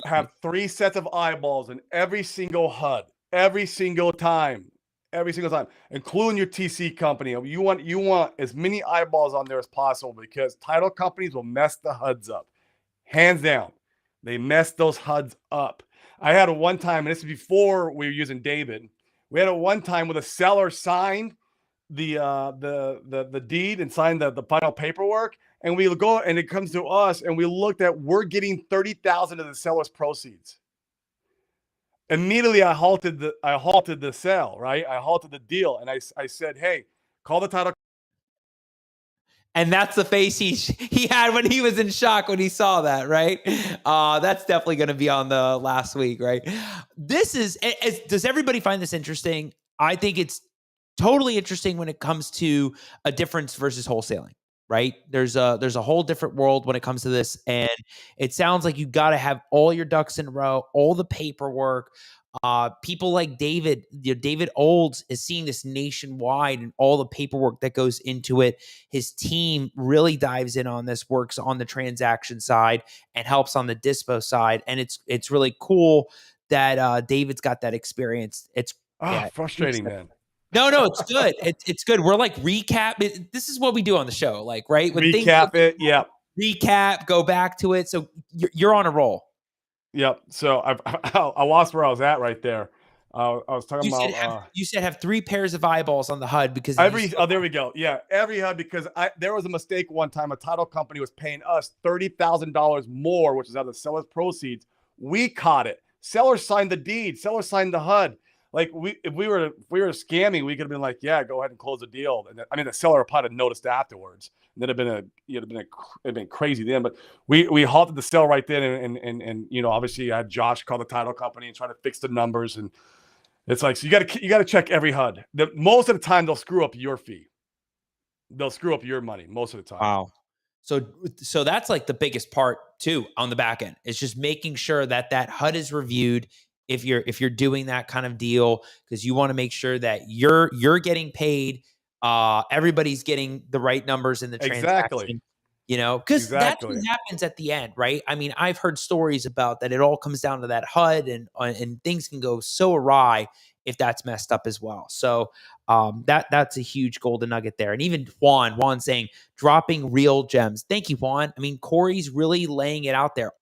Have 3 sets of eyeballs in every single HUD, every single time, including your TC company. You want as many eyeballs on there as possible because title companies will mess the HUDs up, hands down. They mess those HUDs up. I had a one time, and this is before we were using David. We had a one time where the seller signed the deed and signed the final paperwork, and we go and it comes to us, and we looked at we're getting 30,000 of the seller's proceeds. Immediately, I halted the sale. Right, I halted the deal, and I said, "Hey, call the title." And that's the face he had when he was in shock when he saw that, right? That's definitely going to be on the last week, right? Does everybody find this interesting? I think it's totally interesting when it comes to a difference versus wholesaling, right? There's a whole different world when it comes to this. And it sounds like you got to have all your ducks in a row, all the paperwork. People like David, David Olds is seeing this nationwide and all the paperwork that goes into it. His team really dives in on this, works on the transaction side and helps on the dispo side. And it's really cool that David's got that experience. It's frustrating, man. No, it's good. It's good. We're like this is what we do on the show, like, right? When things Recap it. Yeah. recap, go back to it. So you're on a roll. Yep. So I lost where I was at right there. I was talking You said have 3 pairs of eyeballs on the HUD because there we go. Yeah, every HUD, because there was a mistake one time. A title company was paying us $30,000 more, which is out of the seller's proceeds. We caught it. Seller signed the deed. Seller signed the HUD. Like if we were scamming, we could have been like, yeah, go ahead and close the deal. And I mean, the seller probably noticed afterwards. And then it'd been crazy then. But we halted the sale right then, and obviously I had Josh call the title company and try to fix the numbers. And it's like, so you got to check every HUD. Most of the time they'll screw up your fee. They'll screw up your money most of the time. Wow. So that's like the biggest part too on the back end. It's just making sure that HUD is reviewed if you're doing that kind of deal, because you want to make sure that you're getting paid. Everybody's getting the right numbers in the transaction. Exactly. Because that's what happens at the end, right? I mean, I've heard stories about that. It all comes down to that HUD, and things can go so awry if that's messed up as well. So that's a huge golden nugget there. And even Juan saying dropping real gems. Thank you, Juan. I mean, Corey's really laying it out there.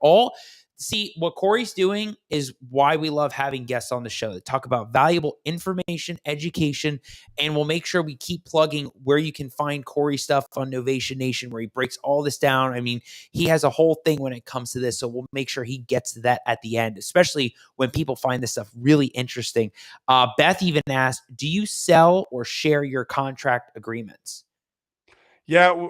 See, what Corey's doing is why we love having guests on the show that talk about valuable information, education, and we'll make sure we keep plugging where you can find Corey stuff on Novation Nation, where he breaks all this down. I mean, he has a whole thing when it comes to this, so we'll make sure he gets to that at the end, especially when people find this stuff really interesting. Beth even asked, do you sell or share your contract agreements? Yeah,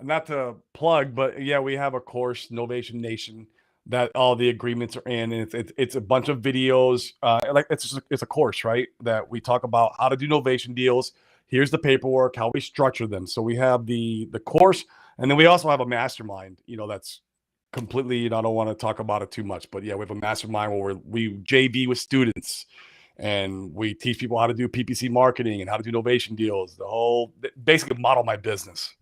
not to plug, but yeah, we have a course, Novation Nation, that all the agreements are in, and it's a bunch of videos. It's a course, right? That we talk about how to do novation deals. Here's the paperwork, how we structure them. So we have the course, and then we also have a mastermind. That's completely. I don't want to talk about it too much, but yeah, we have a mastermind where we JV with students, and we teach people how to do PPC marketing and how to do novation deals. Basically model my business.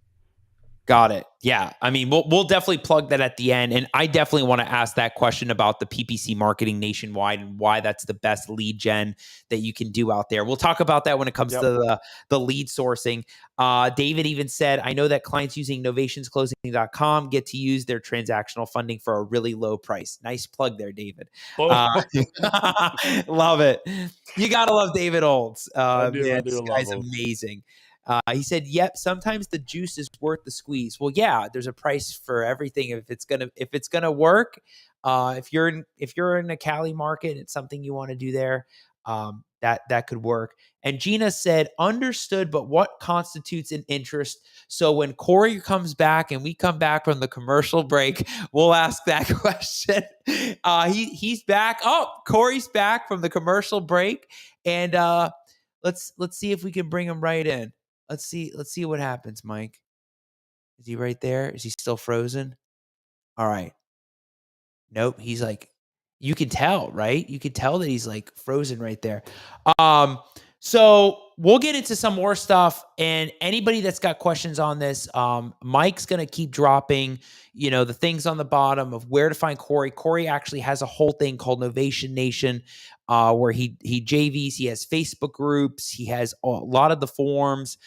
Got it. Yeah. I mean, we'll definitely plug that at the end. And I definitely want to ask that question about the PPC marketing nationwide and why that's the best lead gen that you can do out there. We'll talk about that when it comes to the lead sourcing. David even said, I know that clients using novationsclosing.com get to use their transactional funding for a really low price. Nice plug there, David. Love it. You got to love David Olds. I do this guy's amazing. He said, yep, sometimes the juice is worth the squeeze. Well, yeah, there's a price for everything. If it's gonna work, if you're in a Cali market, it's something you want to do there, that could work. And Gina said, understood, but what constitutes an interest? So when Corey comes back and we come back from the commercial break, we'll ask that question. He's back. Oh, Corey's back from the commercial break. And let's see if we can bring him right in. Let's see what happens, Mike. Is he right there? Is he still frozen? All right. Nope. He's like, you can tell, right? You can tell that he's like frozen right there. So we'll get into some more stuff, and anybody that's got questions on this, Mike's going to keep dropping, the things on the bottom of where to find Corey. Corey actually has a whole thing called Novation Nation, where he JVs, he has Facebook groups, he has a lot of the forums,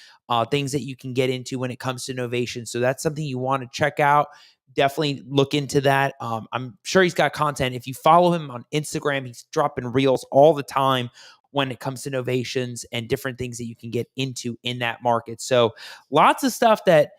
things that you can get into when it comes to novation. So that's something you want to check out. Definitely look into that. I'm sure he's got content. If you follow him on Instagram, he's dropping reels all the time when it comes to novations and different things that you can get into in that market. So lots of stuff that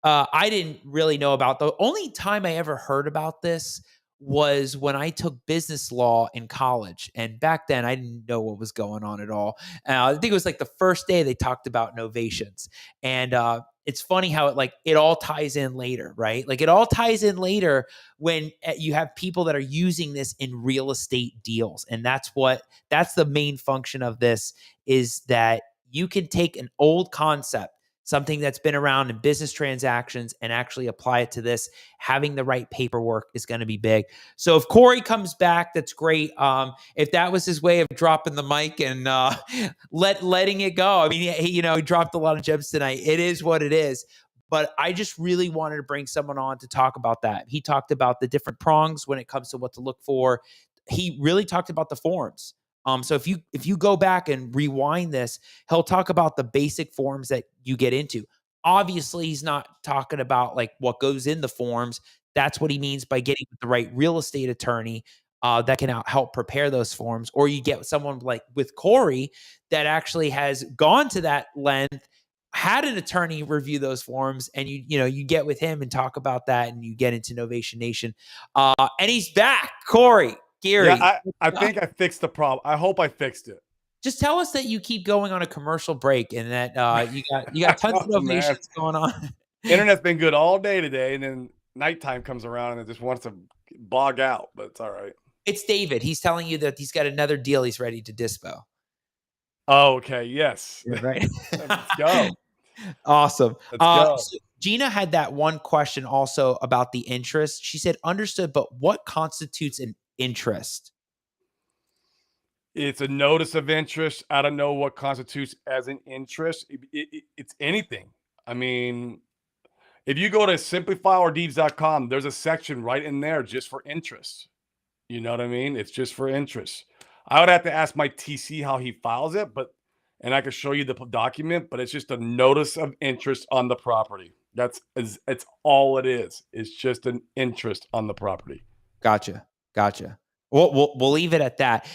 I didn't really know about. The only time I ever heard about this was when I took business law in college. And back then I didn't know what was going on at all. I think it was like the first day they talked about novations. And it's funny how it all ties in later, right? Like it all ties in later when you have people that are using this in real estate deals. And that's the main function of this, is that you can take an old concept, something that's been around in business transactions, and actually apply it to this. Having the right paperwork is going to be big. So if Corey comes back, that's great. If that was his way of dropping the mic and letting it go, I mean, he dropped a lot of gems tonight. It is what it is. But I just really wanted to bring someone on to talk about that. He talked about the different prongs when it comes to what to look for, he really talked about the forms. So if you go back and rewind this, he'll talk about the basic forms that you get into. Obviously, he's not talking about like what goes in the forms. That's what he means by getting the right real estate attorney that can help prepare those forms. Or you get someone like with Corey that actually has gone to that length, had an attorney review those forms, and you get with him and talk about that, and you get into Novation Nation. And he's back, Corey. Geary, Yeah, I think I fixed the problem. I hope I fixed it. just tell us that you keep going on a commercial break and that you got tons of Oh, man. novations going on. Internet's been good all day today, and then nighttime comes around and it just wants to bog out, but it's all right. It's David. He's telling you that he's got another deal he's ready to dispo. Oh, okay. Yes. Yeah, right. Let's go. Awesome. Let's go. So Gina had that one question also about the interest. She said, understood, but what constitutes an interest? It's a notice of interest. I don't know what constitutes as an interest. It's anything. I mean, if you go to simplyfileordeeds.com, there's a section right in there just for interest. You know what I mean? It's just for interest. I would have to ask my TC how he files it, and I can show you the document, but it's just a notice of interest on the property. It's all it is. It's just an interest on the property. Gotcha. We'll leave it at that.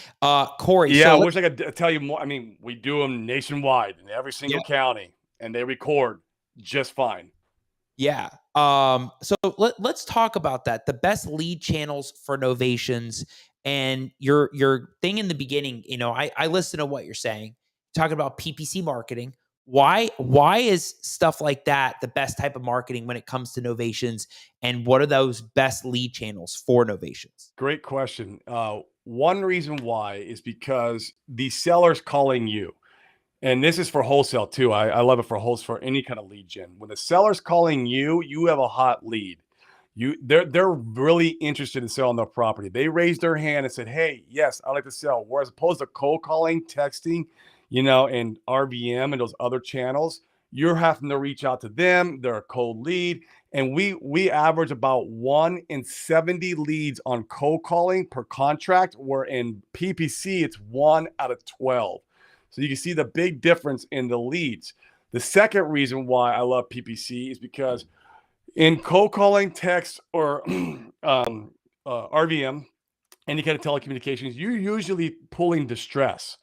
Corey. Yeah, So I wish I could tell you more. I mean, we do them nationwide in every single county, and they record just fine. Yeah. So let's talk about that. The best lead channels for Novations, and your thing in the beginning. I listen to what you're saying. Talking about PPC marketing. Why is stuff like that the best type of marketing when it comes to Novations? And what are those best lead channels for Novations? Great question. One reason why is because the seller's calling you. And this is for wholesale too. I love it for wholesale, for any kind of lead gen. When the seller's calling you, you have a hot lead. They're really interested in selling their property. They raised their hand and said, "Hey, yes, I'd like to sell." Whereas opposed to cold calling, texting, and RVM and those other channels, you're having to reach out to them. They're a cold lead. And we average about 1 in 70 leads on cold calling per contract, where in PPC, it's 1 out of 12. So you can see the big difference in the leads. The second reason why I love PPC is because in cold calling, text, or RVM, any kind of telecommunications, you're usually pulling distress.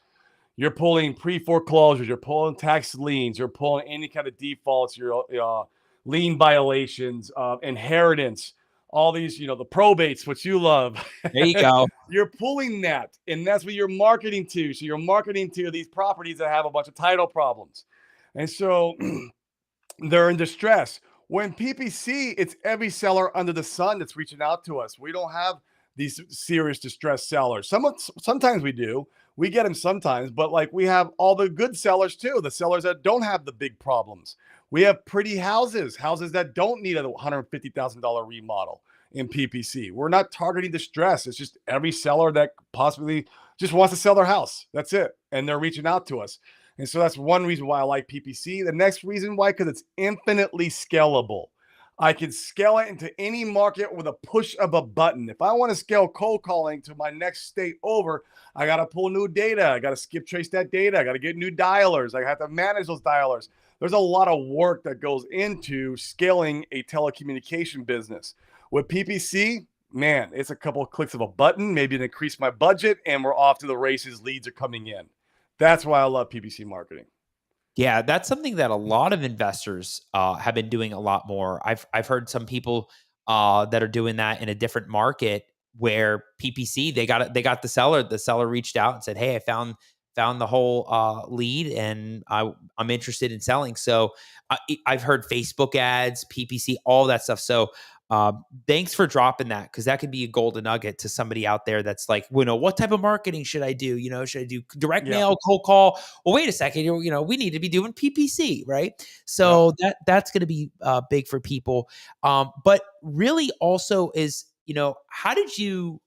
You're pulling pre-foreclosures, you're pulling tax liens, you're pulling any kind of defaults, your lien violations, inheritance, all these, the probates, what you love. There you go. You're pulling that, and that's what you're marketing to. So you're marketing to these properties that have a bunch of title problems. And so they're in distress. When PPC, it's every seller under the sun that's reaching out to us. We don't have these serious distressed sellers. Sometimes we do. We get them sometimes, but like we have all the good sellers too, the sellers that don't have the big problems. We have pretty houses that don't need a $150,000 remodel in PPC. We're not targeting distress. It's just every seller that possibly just wants to sell their house. That's it. And they're reaching out to us. And so that's one reason why I like PPC. The next reason why, because it's infinitely scalable. I can scale it into any market with a push of a button. If I want to scale cold calling to my next state over, I got to pull new data. I got to skip trace that data. I got to get new dialers. I have to manage those dialers. There's a lot of work that goes into scaling a telecommunication business. With PPC, man, it's a couple of clicks of a button, maybe to increase my budget, and we're off to the races. Leads are coming in. That's why I love PPC marketing. Yeah, that's something that a lot of investors have been doing a lot more. I've heard some people that are doing that in a different market where PPC they got the seller. The seller reached out and said, "Hey, I found the whole lead, and I'm interested in selling." So I've heard Facebook ads, PPC, all that stuff. So thanks for dropping that, because that could be a golden nugget to somebody out there that's like, what type of marketing should I do? Should I do direct mail, cold call? Well, wait a second, we need to be doing PPC, right? So that's going to be big for people. But really also is, how did you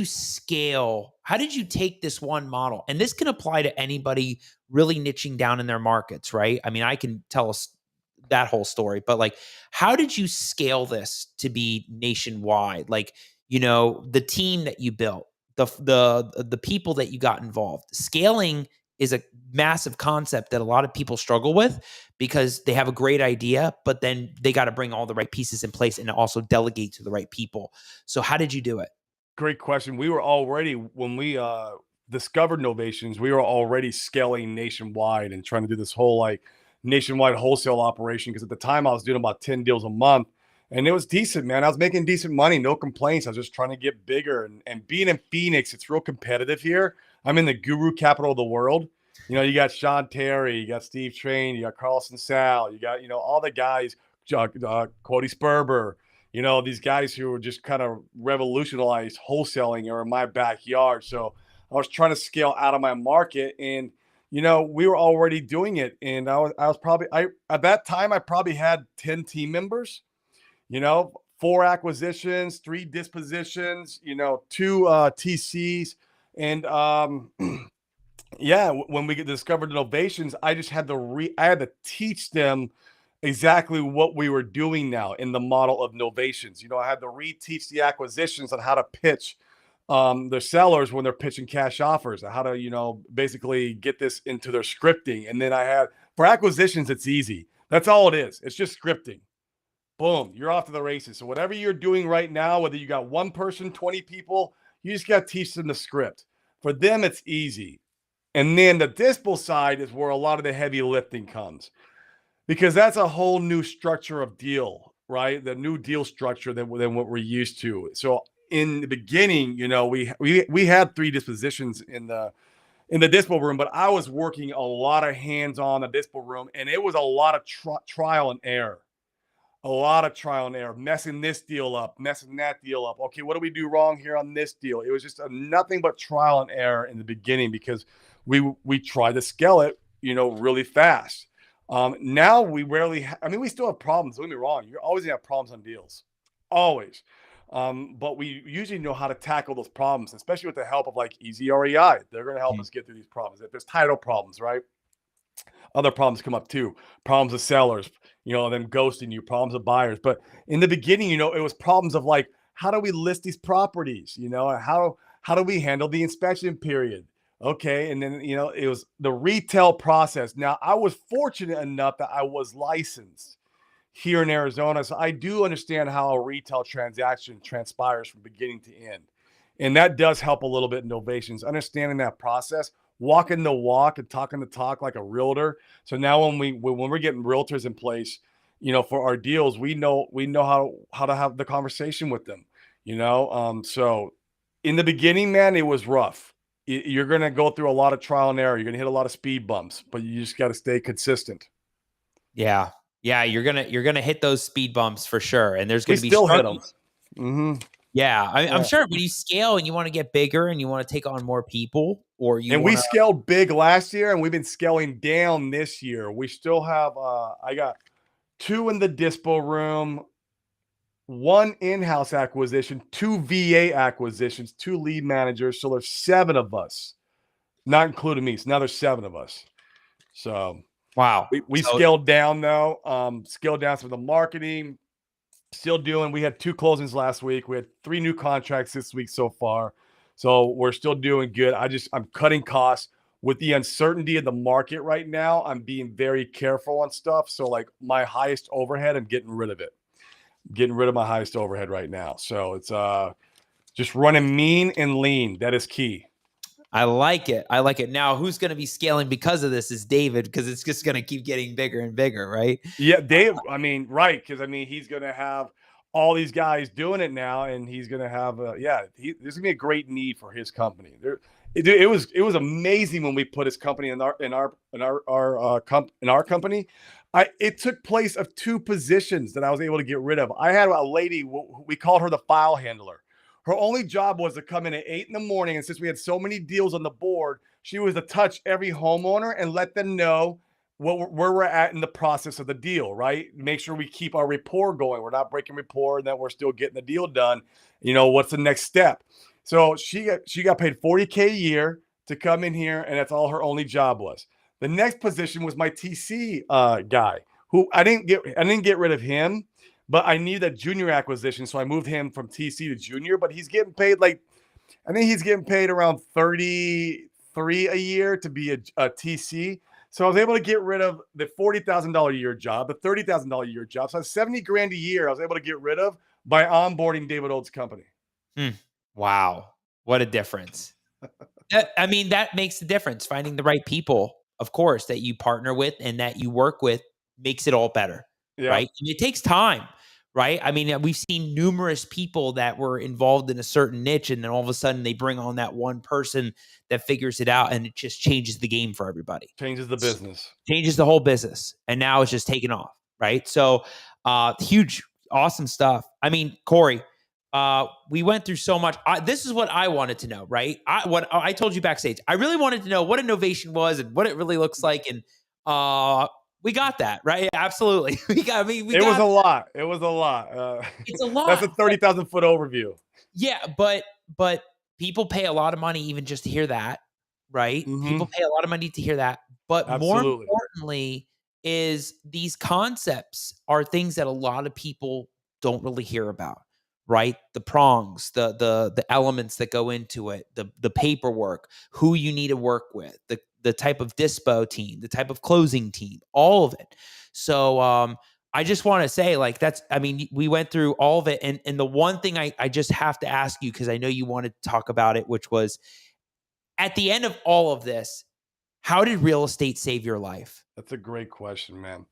scale? How did you take this one model? And this can apply to anybody really niching down in their markets, right? I mean, I can tell us that whole story, but like, how did you scale this to be nationwide? Like, the team that you built, the people that you got involved. Scaling is a massive concept that a lot of people struggle with because they have a great idea, but then they got to bring all the right pieces in place and also delegate to the right people. So how did you do it? Great question. We were already, when we discovered Novations, we were already scaling nationwide and trying to do this whole like nationwide wholesale operation. Because at the time I was doing about 10 deals a month, and it was decent, man. I was making decent money, no complaints. I was just trying to get bigger. And being in Phoenix, it's real competitive here. I'm in the guru capital of the world. You know, you got Sean Terry, you got Steve Train, you got Carlson Sal, you got, you know, all the guys, Cody Sperber, you know, these guys who were just kind of revolutionized wholesaling are in my backyard. So I was trying to scale out of my market, and, you know, we were already doing it. And I was probably, at that time, I probably had 10 team members, you know, 4 acquisitions, 3 dispositions, you know, 2 TCs. And, yeah, when we discovered Novations, I just had to I had to teach them exactly what we were doing now in the model of Novations. You know, I had to reteach the acquisitions on how to pitch the sellers when they're pitching cash offers, how to, you know, basically get this into their scripting. And then I had, for acquisitions, it's easy. That's all it is. It's just scripting. Boom, you're off to the races. So whatever you're doing right now, whether you got 1 person, 20 people, you just got to teach them the script. For them, it's easy. And then the dispo side is where a lot of the heavy lifting comes, because that's a whole new structure of deal, right? The new deal structure than what we're used to. So in the beginning, you know, we had 3 dispositions in the dispo room, but I was working a lot of hands on the dispo room, and it was a lot of trial and error. A lot of trial and error, messing this deal up, messing that deal up. Okay, what do we do wrong here on this deal? It was just nothing but trial and error in the beginning, because we tried to scale it, you know, really fast. Now we rarely, I mean, we still have problems. Don't get me wrong. You're always gonna have problems on deals, always. But we usually know how to tackle those problems, especially with the help of like Easy REI. They're going to help us get through these problems. If there's title problems, right? Other problems come up too. Problems of sellers, you know, them ghosting you, problems of buyers. But in the beginning, you know, it was problems of like, how do we list these properties? You know, how do we handle the inspection period? Okay. And then, you know, it was the retail process. Now, I was fortunate enough that I was licensed here in Arizona. So I do understand how a retail transaction transpires from beginning to end. And that does help a little bit in Novations, understanding that process, walking the walk and talking the talk like a realtor. So now when we're getting realtors in place, you know, for our deals, we know how to have the conversation with them, you know? So in the beginning, man, it was rough. You're going to go through a lot of trial and error. You're going to hit a lot of speed bumps, but you just got to stay consistent. Yeah. Yeah. You're going to hit those speed bumps for sure. And there's going to be still hit them. Mm-hmm. Yeah, I'm sure when you scale and you want to get bigger and you want to take on more people, or you we scaled big last year, and we've been scaling down this year. We still have I got 2 in the dispo room, 1 in-house acquisition, 2 VA acquisitions, 2 lead managers. So there's 7 of us, not including me. So now there's 7 of us. So wow, we scaled down though. Scaled down some of the marketing. Still doing, we had 2 closings last week. We had 3 new contracts this week so far. So we're still doing good. I'm cutting costs with the uncertainty of the market right now. I'm being very careful on stuff. So like my highest overhead, I'm getting rid of it. Getting rid of my highest overhead right now. So it's just running mean and lean. That is key. I like it. I like it. Now, who's going to be scaling because of this is David, because it's just going to keep getting bigger and bigger, right? Yeah, Dave. I mean, right. Because I mean, he's going to have all these guys doing it now, and he's going to have, there's going to be a great need for his company. It was amazing when we put his company in our company. It took place of 2 positions that I was able to get rid of. I had a lady, we called her the file handler. Her only job was to come in at 8 in the morning. And since we had so many deals on the board, she was to touch every homeowner and let them know where we're at in the process of the deal, right? Make sure we keep our rapport going. We're not breaking rapport and that we're still getting the deal done. You know, what's the next step? So she got paid $40K a year to come in here, and that's all her only job was. The next position was my TC guy, who I didn't get rid of him. But I need a junior acquisition, so I moved him from TC to junior. But he's getting paid like I think he's getting paid around 33 a year to be a TC. So I was able to get rid of the $40,000 a year job, the $30,000 a year job. So that's 70 grand a year I was able to get rid of by onboarding David Old's company. Wow. What a difference. I mean, that makes the difference. Finding the right people, of course, that you partner with and that you work with makes it all better, Yeah. right? And it takes time, right? I mean, we've seen numerous people that were involved in a certain niche, and then all of a sudden they bring on that one person that figures it out, and it just changes the game for everybody. Changes the business. Changes the whole business, and now it's just taking off, right? So, huge, awesome stuff. I mean, Corey, we went through so much. This is what I wanted to know, right? What I told you backstage. I really wanted to know what a Novation was and what it really looks like, and we got that, right? Absolutely, we got. I mean, It was a lot. It was a lot. It's a lot. That's a 30,000-foot overview. Yeah, but people pay a lot of money even just to hear that, right? People pay a lot of money to hear that. But more Absolutely. importantly, is these concepts are things that a lot of people don't really hear about, right? The prongs, the elements that go into it, the paperwork, who you need to work with, the type of dispo team, the type of closing team, all of it. So I just want to say, like, I mean, we went through all of it. And the one thing I just have to ask you, because I know you wanted to talk about it, which was at the end of all of this, how did real estate save your life? That's a great question, man.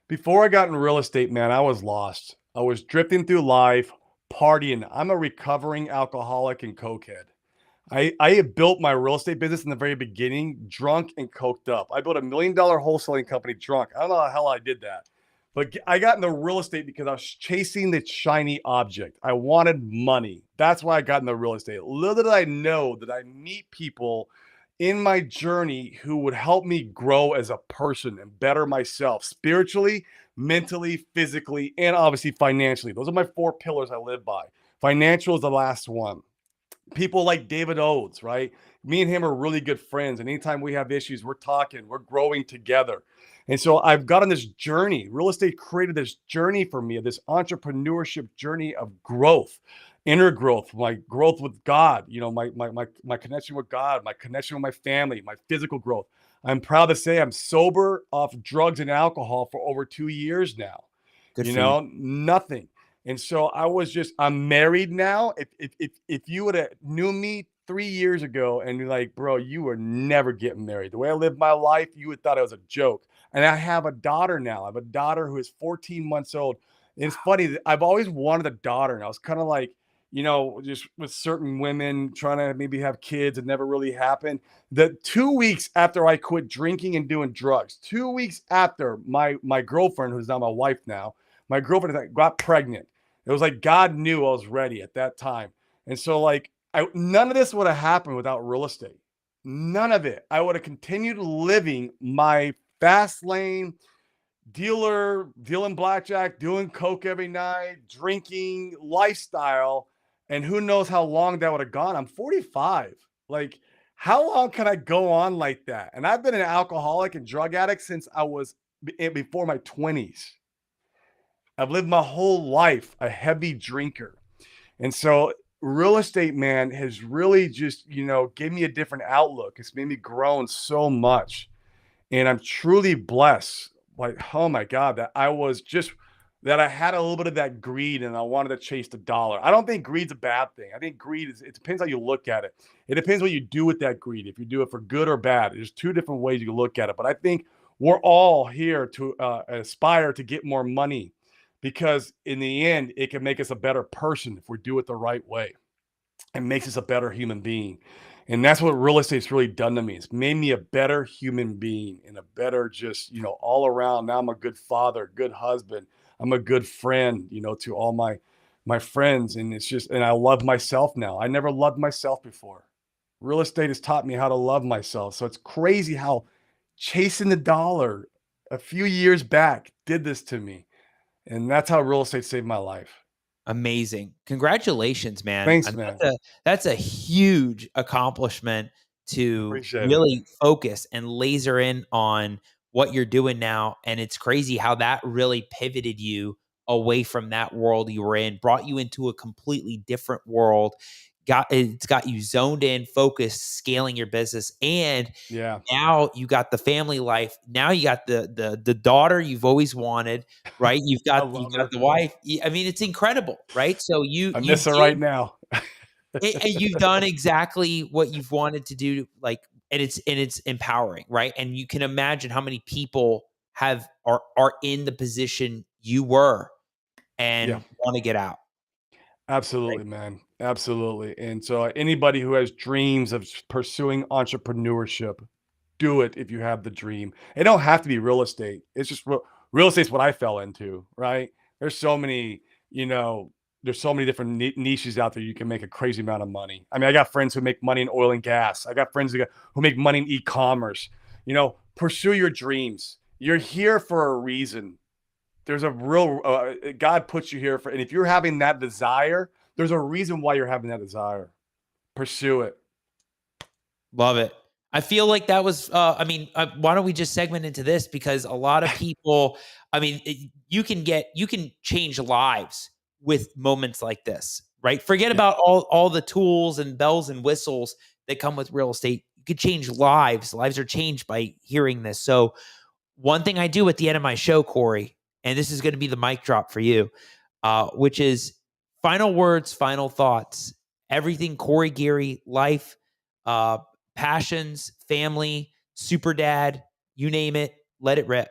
Before I got in real estate, man, I was lost. I was drifting through life, partying. I'm a recovering alcoholic and cokehead. I had built my real estate business in the very beginning, drunk and coked up. I built $1 million wholesaling company drunk. I don't know how I did that. But I got into real estate because I was chasing the shiny object. I wanted money. That's why I got into real estate. Little did I know that I meet people in my journey who would help me grow as a person and better myself spiritually, mentally, physically, and obviously financially. Those are my 4 pillars I live by. Financial is the last one. People like David Oates, right? Me and him are really good friends. And anytime we have issues, we're talking, we're growing together. And so I've got on this journey. Real estate created this journey for me, this entrepreneurship journey of growth, inner growth, my growth with God, my connection with God, my connection with my family, my physical growth. I'm proud to say I'm sober off drugs and alcohol for over 2 years now. Good for you. Nothing. And so I'm married now. If you would have knew me 3 years ago and you're like, bro, you were never getting married. The way I lived my life, you would thought it was a joke. And I have a daughter now. I have a daughter who is 14 months old. And it's funny that I've always wanted a daughter. And I was kind of like, just with certain women trying to maybe have kids, it never really happened. The 2 weeks after I quit drinking and doing drugs, 2 weeks after my girlfriend, who's now my wife now, my girlfriend got pregnant. It was like God knew I was ready at that time. And so like none of this would have happened without real estate. None of it. I would have continued living my fast lane, dealing blackjack, doing coke every night, drinking lifestyle. And who knows how long that would have gone. I'm 45. Like, how long can I go on like that? And I've been an alcoholic and drug addict since I was before my 20s. I've lived my whole life a heavy drinker. And so real estate, man, has really just, gave me a different outlook. It's made me grow so much. And I'm truly blessed. Like, oh my God, that I had a little bit of that greed and I wanted to chase the dollar. I don't think greed's a bad thing. I think it depends how you look at it. It depends what you do with that greed. If you do it for good or bad, there's 2 different ways you can look at it. But I think we're all here to aspire to get more money, because in the end, it can make us a better person if we do it the right way. It makes us a better human being. And that's what real estate's really done to me. It's made me a better human being and a better just, all around. Now I'm a good father, good husband. I'm a good friend, to all my friends. And and I love myself now. I never loved myself before. Real estate has taught me how to love myself. So it's crazy how chasing the dollar a few years back did this to me. And that's how real estate saved my life. Amazing. Congratulations, man. Thanks, man. That's a huge accomplishment to Appreciate really focus and laser in on what you're doing now. And it's crazy how that really pivoted you away from that world you were in, brought you into a completely different world, it's got you zoned in, focused, scaling your business, and Yeah. now you got the family life. Now you got the daughter you've always wanted, right? I You love got her. the wife. I mean, it's incredible, right? So I you miss her did right now. and you've done exactly what you've wanted to do, like, and it's empowering, right? And you can imagine how many people are in the position you were Yeah. and want to get out, right? Absolutely, man. Absolutely. And so anybody who has dreams of pursuing entrepreneurship, do it if you have the dream. It don't have to be real estate. It's just real estate's what I fell into, right? There's so many, you know, there's so many different niches out there. You can make a crazy amount of money. I mean, I got friends who make money in oil and gas. I got friends who make money in e-commerce. You know, pursue your dreams. You're here for a reason. There's a real God puts you here for, and if you're having that desire, there's a reason why you're having that desire. Pursue it. Love it. I feel like that was, I mean, why don't we just segment into this? Because a lot of people, I mean, you can change lives with moments like this, right? Forget Yeah. about all the tools and bells and whistles that come with real estate. You could change lives. Lives are changed by hearing this. So, one thing I do at the end of my show, Corey, and this is going to be the mic drop for you, which is final words, final thoughts, everything Corey Geary, life, uh, passions, family, super dad, you name it, let it rip.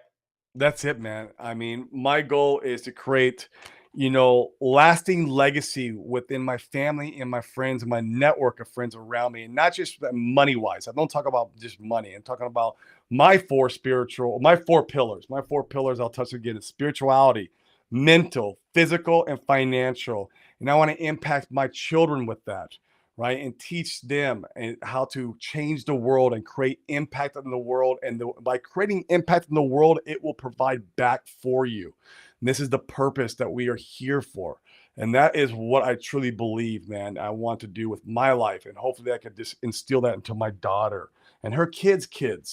That's it, man. I mean, my goal is to create, you know, lasting legacy within my family and my friends and my network of friends around me. And not just money wise. I don't talk about just money. I'm talking about my my four pillars. My four pillars, I'll touch again, is spirituality, mental, physical, and financial. And I want to impact my children with that, right? And teach them and how to change the world and create impact in the world. And by creating impact in the world, it will provide back for you. And this is the purpose that we are here for. And that is what I truly believe, man, I want to do with my life. And hopefully I can just instill that into my daughter and her kids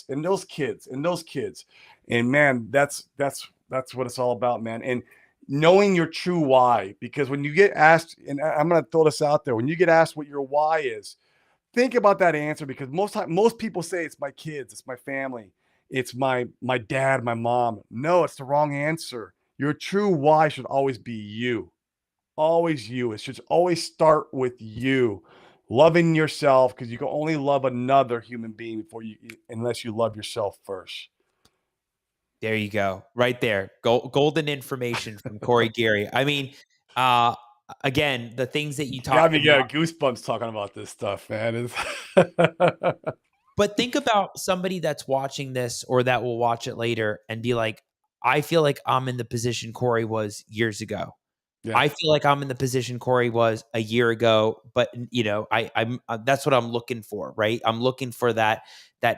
and those kids and those kids. And man, that's what it's all about, man. And knowing your true why, because when you get asked, and I'm going to throw this out there, when you get asked what your why is, think about that answer, because most people say it's my kids, it's my family, it's my dad, my mom. No, it's the wrong answer. Your true why should always be you. Always you. It should always start with you. Loving yourself, because you can only love another human being unless you love yourself first. There you go. Right there. Golden information from Corey Geary. I mean, uh, again, the things that you Got talked me about. getting goosebumps talking about this stuff, man. It's But think about somebody that's watching this or that will watch it later and be like, I feel like I'm in the position Corey was years ago. yeah, I feel like I'm in the position Corey was a year ago, but you know, I'm that's what I'm looking for, right? I'm looking for that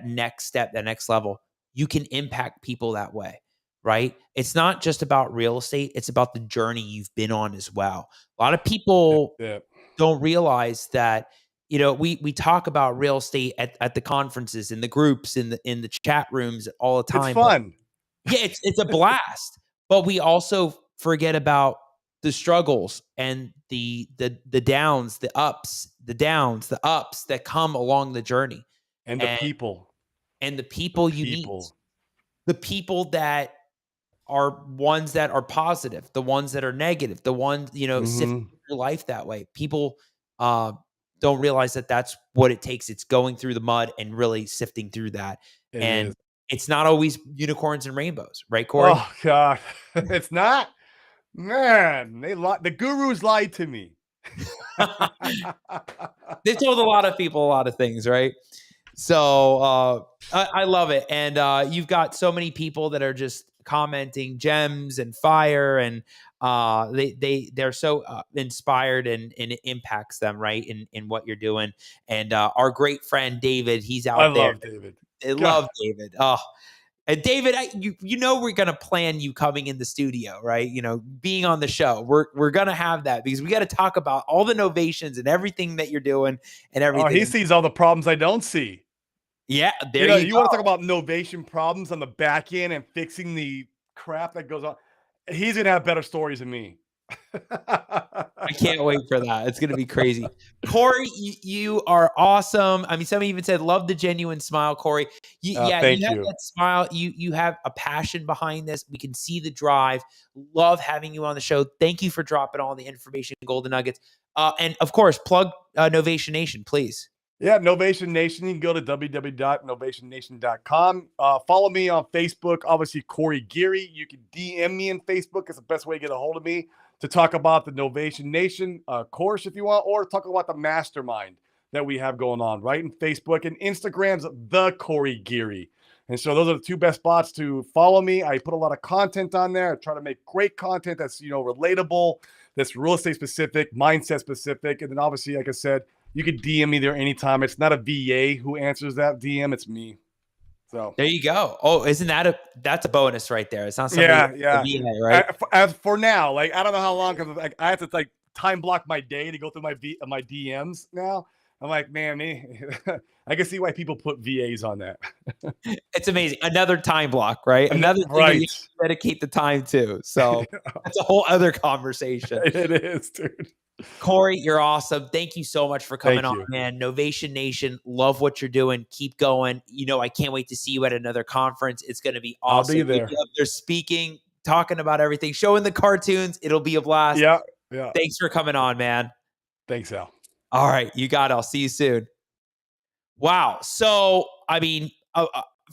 next step, that next level. You can impact people that way, right? It's not just about real estate, it's about the journey you've been on as well. A lot of people yeah. don't realize that, you know, we talk about real estate at the conferences, in the groups, in the chat rooms all the It's time, but fun. yeah, it's a blast, but we also forget about the struggles and the downs, the ups, the downs, the ups that come along the journey, And the and people. the The people you meet, people. the people that are ones that are positive, the ones that are negative, the ones, you know, sift Mhm. through life that way. People uh, don't realize that that's what it takes. It's going through the mud and really sifting through that, It and is. it's not always unicorns and rainbows, right, Corey? Oh god. It's not? Man, the gurus lied to me. They've told a lot of people a lot of things, right? So I love it, and you've got so many people that are just commenting gems and fire, and they're so inspired, and it impacts them, right, in what you're doing. And our great friend David, he's I out there. love David. They God. love David. Oh, and David, you know we're gonna plan you coming in the studio, right? You know, being on the show. We're gonna have that because we got to talk about all the novations and everything that you're doing and Oh, he everything. sees all the problems I don't see. Yeah, You there know, you you want to talk go. about novation problems on the back end and fixing the crap that goes on. He's gonna have better stories than me. I can't wait for that. It's going to be crazy. Corey, you are awesome. I mean, somebody even said, love the genuine smile, Corey. Yeah, Thank you have you. that smile. You have a passion behind this. We can see the drive. Love having you on the show. Thank you for dropping all the information, golden nuggets. And of course, plug Novation Nation, please. Yeah, Novation Nation. You can go to www.novationnation.com. Follow me on Facebook, obviously Corey Geary. You can DM me on Facebook. It's the best way to get a hold of me to talk about the Novation Nation course if you want, or talk about the mastermind that we have going on, right? In Facebook and Instagram's the Corey Geary. And so those are the two best spots to follow me. I put a lot of content on there. I try to make great content that's, relatable, that's real estate specific, mindset specific. And then obviously, like I said, you can DM me there anytime. It's not a VA who answers that DM. It's me. So there you go. Oh, isn't that's a bonus right there? It's not somebody yeah. VA, right? As for now, like I don't know how long, because I have to time block my day to go through my DMs now. I'm like, man, I can see why people put VAs on that. It's amazing. Another time block, right? Another thing that you dedicate the time to. So that's a whole other conversation. It is, dude. Corey, you're awesome. Thank you so much for coming on, man. Novation Nation, love what you're doing. Keep going. I can't wait to see you at another conference. It's going to be awesome. I'll be there. They're speaking, talking about everything, showing the cartoons. It'll be a blast. Yeah. Thanks for coming on, man. Thanks, Al. All right, you got it. I'll see you soon. Wow. So, I mean,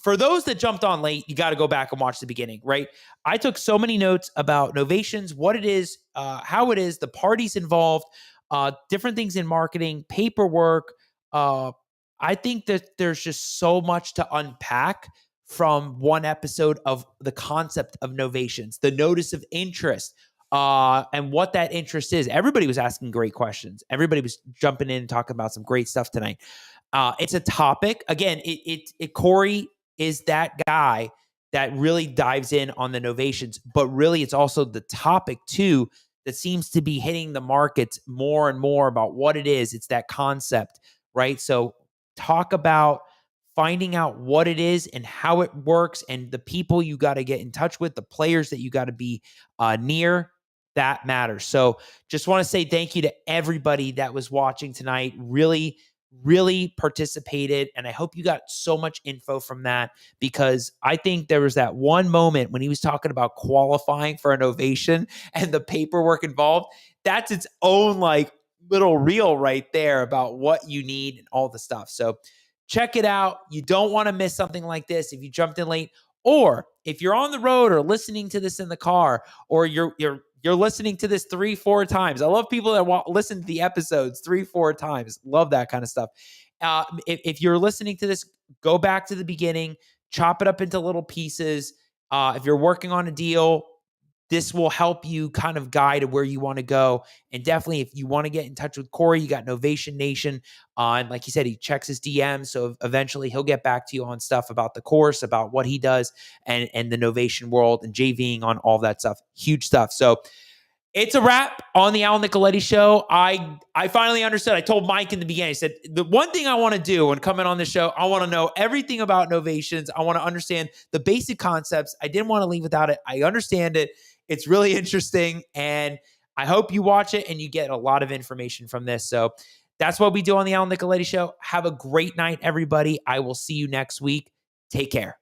for those that jumped on late, you got to go back and watch the beginning, right? I took so many notes about Novations, what it is, how it is, the parties involved, different things in marketing, paperwork. I think that there's just so much to unpack from one episode of the concept of Novations, the notice of interest, and what that interest is. Everybody was asking great questions. Everybody was jumping in and talking about some great stuff tonight. It's a topic. Again, Corey is that guy that really dives in on the Novations, but really it's also the topic too that seems to be hitting the markets more and more about what it is. It's that concept, right? So talk about finding out what it is and how it works and the people you got to get in touch with, the players that you got to be near. That matters. So just want to say thank you to everybody that was watching tonight. Really participated. And I hope you got so much info from that, because I think there was that one moment when he was talking about qualifying for a Novation and the paperwork involved. That's its own little reel right there about what you need and all the stuff. So check it out. You don't want to miss something like this if you jumped in late, or if you're on the road or listening to this in the car, or you're listening to this 3-4 times. I love people that listen to the episodes 3-4 times. Love that kind of stuff. If you're listening to this, go back to the beginning, chop it up into little pieces. If you're working on a deal, this will help you kind of guide where you want to go. And definitely, if you want to get in touch with Corey, you got Novation Nation. And like he said, he checks his DMs. So eventually he'll get back to you on stuff about the course, about what he does and the Novation world and JVing on all that stuff. Huge stuff. So it's a wrap on the Al Nicoletti Show. I finally understood. I told Mike in the beginning, I said, the one thing I want to do when coming on the show, I want to know everything about Novations. I want to understand the basic concepts. I didn't want to leave without it. I understand it. It's really interesting. And I hope you watch it and you get a lot of information from this. So that's what we do on the Al Nicoletti Show. Have a great night, everybody. I will see you next week. Take care.